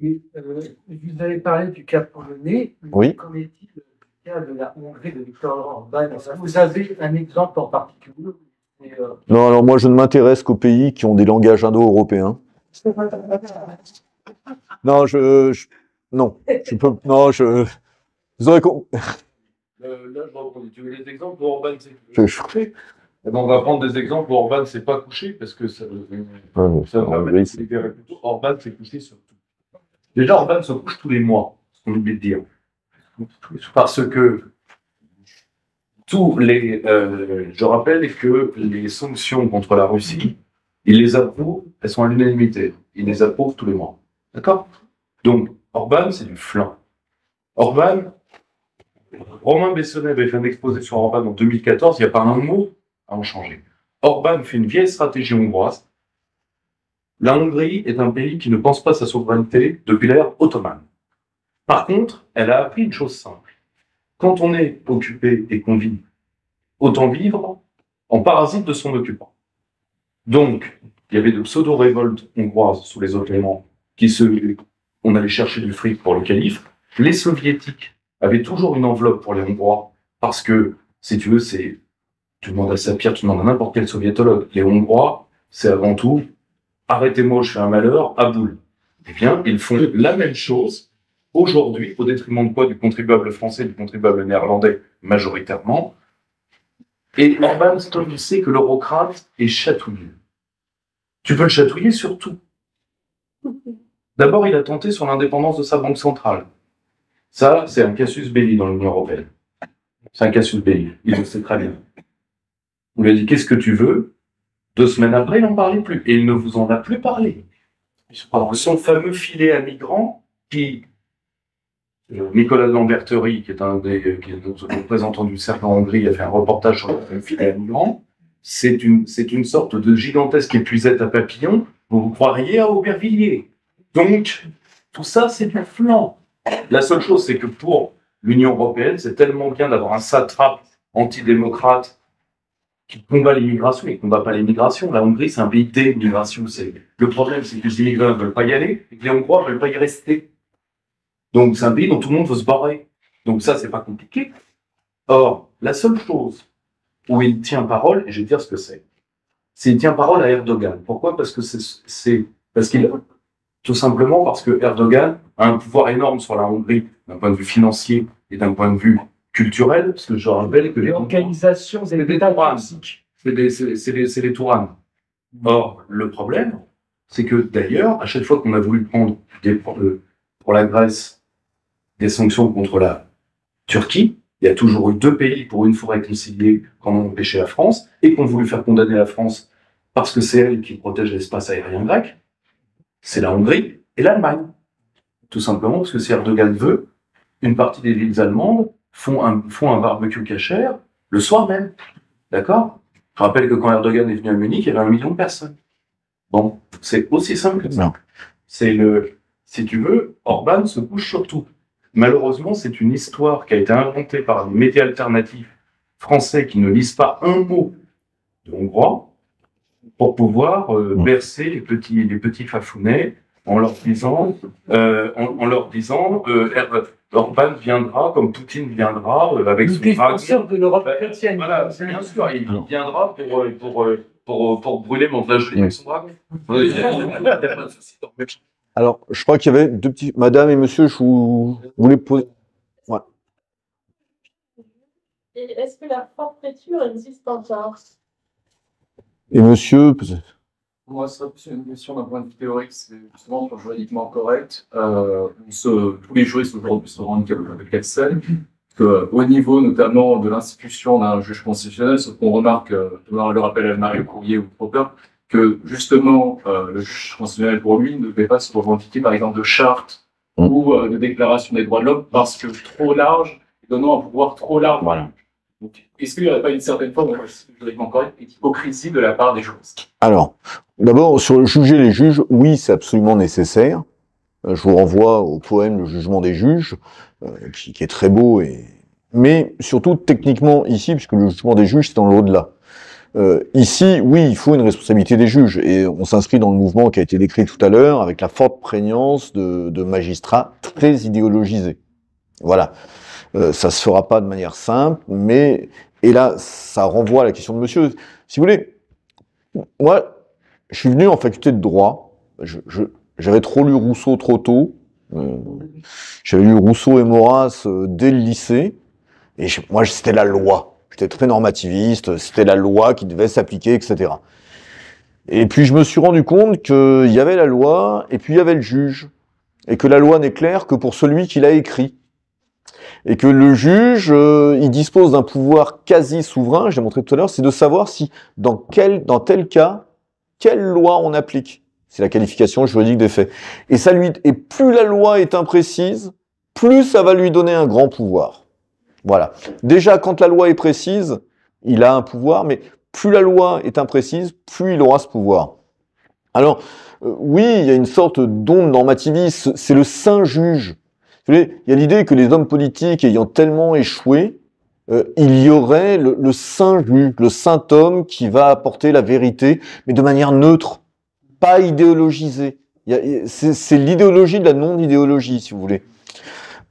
Oui, vous avez parlé du cas polonais. Oui. Qu'en est-il du cas de la Hongrie de Viktor Orban? Est-ce que vous avez un exemple en particulier? non, alors moi, je ne m'intéresse qu'aux pays qui ont des langages indo-européens. Non, non, je peux, non, vous aurez Là, je reprends. Tu veux des exemples où Orban s'est couché? Eh ben, on va prendre des exemples où Orban s'est pas couché, parce que ça va plutôt Orban s'est couché sur tout. Déjà, Orban se couche tous les mois, ce qu'on oublie de dire. Parce que je rappelle que les sanctions contre la Russie, il les approuve, elles sont à l'unanimité. Il les approuve tous les mois. D'accord? Donc, Orban, c'est du flan. Orban, Romain Bessonnet avait fait un exposé sur Orban en 2014, il n'y a pas un mot à en changer. Orban fait une vieille stratégie hongroise. La Hongrie est un pays qui ne pense pas sa souveraineté depuis l'ère ottomane. Par contre, elle a appris une chose simple. Quand on est occupé et qu'on vit, autant vivre en parasite de son occupant. Donc, il y avait de pseudo-révoltes hongroises sous les Ottomans on allait chercher du fric pour le calife. Les Soviétiques avaient toujours une enveloppe pour les Hongrois, parce que, si tu veux, tu demandes à Sapir, tu demandes à n'importe quel soviétologue, les Hongrois, c'est avant tout, arrêtez-moi, je fais un malheur, à boule. Eh bien, ils font la même chose, aujourd'hui, au détriment de quoi? Du contribuable français, du contribuable néerlandais, majoritairement. Et Orban, il sait que l'eurocrate est chatouilleux. Tu peux le chatouiller sur tout. D'abord, il a tenté sur l'indépendance de sa banque centrale. Ça, c'est un casus belli dans l'Union européenne. C'est un casus belli. Il le sait très bien. On lui a dit, qu'est-ce que tu veux? 2 semaines après, il n'en parlait plus. Et il ne vous en a plus parlé. Alors, son fameux filet à migrants, Nicolas Lamberterie, qui est notre représentant du cercle en Hongrie, a fait un reportage sur le filet à migrants. C'est une sorte de gigantesque épuisette à papillons. Vous croiriez à Aubervilliers. Donc, tout ça, c'est du flan. La seule chose, c'est que pour l'Union européenne, c'est tellement bien d'avoir un satrape antidémocrate qui combat l'immigration. Il ne combat pas l'immigration. La Hongrie, c'est un pays d'immigration. Le problème, c'est que les immigrants ne veulent pas y aller et que les Hongrois ne veulent pas y rester. Donc, c'est un pays dont tout le monde veut se barrer. Donc, ça, c'est pas compliqué. Or, la seule chose où il tient parole, et je vais dire ce que c'est qu'il tient parole à Erdogan. Pourquoi? Parce que tout simplement parce que Erdogan a un pouvoir énorme sur la Hongrie d'un point de vue financier et d'un point de vue culturel, parce que je rappelle que l'organisation des États classiques. C'est les Touranes. Or, le problème, c'est que d'ailleurs, à chaque fois qu'on a voulu prendre pour la Grèce des sanctions contre la Turquie, il y a toujours eu 2 pays pour une fois réconciliés qu'on a empêché la France et qu'on voulu faire condamner la France parce que c'est elle qui protège l'espace aérien grec. C'est la Hongrie et l'Allemagne. Tout simplement parce que si Erdogan veut, une partie des villes allemandes font un barbecue cachère le soir même. D'accord? Je rappelle que quand Erdogan est venu à Munich, il y avait 1 million de personnes. Bon, c'est aussi simple que ça. Si tu veux, Orban se couche sur tout. Malheureusement, c'est une histoire qui a été inventée par des médias alternatifs français qui ne lisent pas un mot de hongrois pour pouvoir bercer les petits fafounets en leur disant Orban viendra comme Poutine viendra avec son défenseur de l'Europe chrétienne. Voilà, bien sûr, il viendra pour brûler mon flash avec son dragon. Alors, je crois qu'il y avait 2 petits... Madame et monsieur, je voulais poser... Ouais. Et est-ce que la forfaiture existe encore? Et monsieur, Moi, ça c'est une question d'un point de vue théorique, c'est justement sur juridiquement correct. Tous les juristes aujourd'hui se rendent avec Excel, qu'au niveau notamment de l'institution d'un juge constitutionnel, ce qu'on remarque, dans le rappel à Marie Courrier ou Popper, que justement, le juge constitutionnel pour lui ne devait pas se revendiquer par exemple de charte ou de déclaration des droits de l'homme parce que trop large, donnant un pouvoir trop large. Voilà. Donc, est-ce qu'il n'y aurait pas une certaine forme, juridiquement correcte, d'hypocrisie de la part des juristes? alors, d'abord, sur juger les juges, oui, c'est absolument nécessaire. Je vous renvoie au poème Le jugement des juges, qui est très beau, mais surtout techniquement ici, puisque le jugement des juges, c'est dans l'au-delà. Ici, oui, il faut une responsabilité des juges, et on s'inscrit dans le mouvement qui a été décrit tout à l'heure, avec la forte prégnance de magistrats très idéologisés. Voilà. Ça se fera pas de manière simple, et là, ça renvoie à la question de monsieur. Si vous voulez, moi, je suis venu en faculté de droit, j'avais trop lu Rousseau trop tôt, j'avais lu Rousseau et Maurras dès le lycée, et moi, c'était la loi. J'étais très normativiste, c'était la loi qui devait s'appliquer, etc. Et puis je me suis rendu compte qu'il y avait la loi, et puis il y avait le juge, et que la loi n'est claire que pour celui qui l'a écrit. Et que le juge, il dispose d'un pouvoir quasi souverain, je l'ai montré tout à l'heure, c'est de savoir si, dans tel cas, quelle loi on applique. C'est la qualification juridique des faits. Et plus la loi est imprécise, plus ça va lui donner un grand pouvoir. Voilà. Déjà, quand la loi est précise, il a un pouvoir, mais plus la loi est imprécise, plus il aura ce pouvoir. Alors, oui, il y a une sorte d'onde normativiste, c'est le saint juge. Il y a l'idée que les hommes politiques ayant tellement échoué, il y aurait le saint juge, le saint homme qui va apporter la vérité, mais de manière neutre, pas idéologisée. C'est l'idéologie de la non-idéologie, si vous voulez.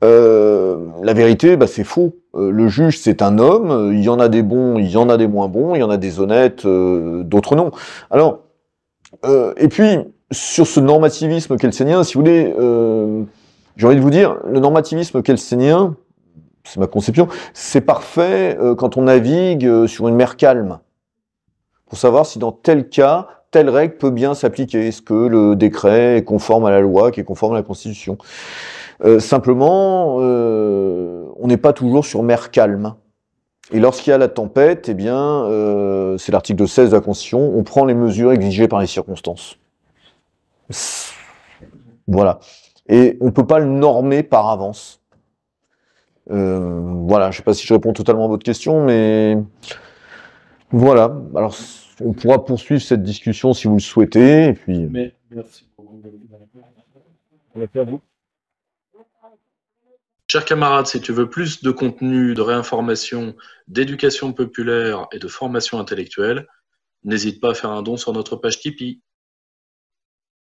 La vérité, c'est faux. Le juge, c'est un homme, il y en a des bons, il y en a des moins bons, il y en a des honnêtes, d'autres non. Alors, et puis, sur ce normativisme kelseenien, si vous voulez, j'ai envie de vous dire, le normativisme kelseenien, c'est ma conception, c'est parfait quand on navigue sur une mer calme, pour savoir si dans tel cas, telle règle peut bien s'appliquer. Est-ce que le décret est conforme à la loi, qui est conforme à la Constitution? Simplement, on n'est pas toujours sur mer calme. Et lorsqu'il y a la tempête, eh bien, c'est l'article 16 de la Constitution, on prend les mesures exigées par les circonstances. Voilà. Et on ne peut pas le normer par avance. Voilà, je ne sais pas si je réponds totalement à votre question, mais voilà. Alors, on pourra poursuivre cette discussion si vous le souhaitez. Et puis... Mais, merci. Chers camarades, si tu veux plus de contenu, de réinformation, d'éducation populaire et de formation intellectuelle, n'hésite pas à faire un don sur notre page Tipeee.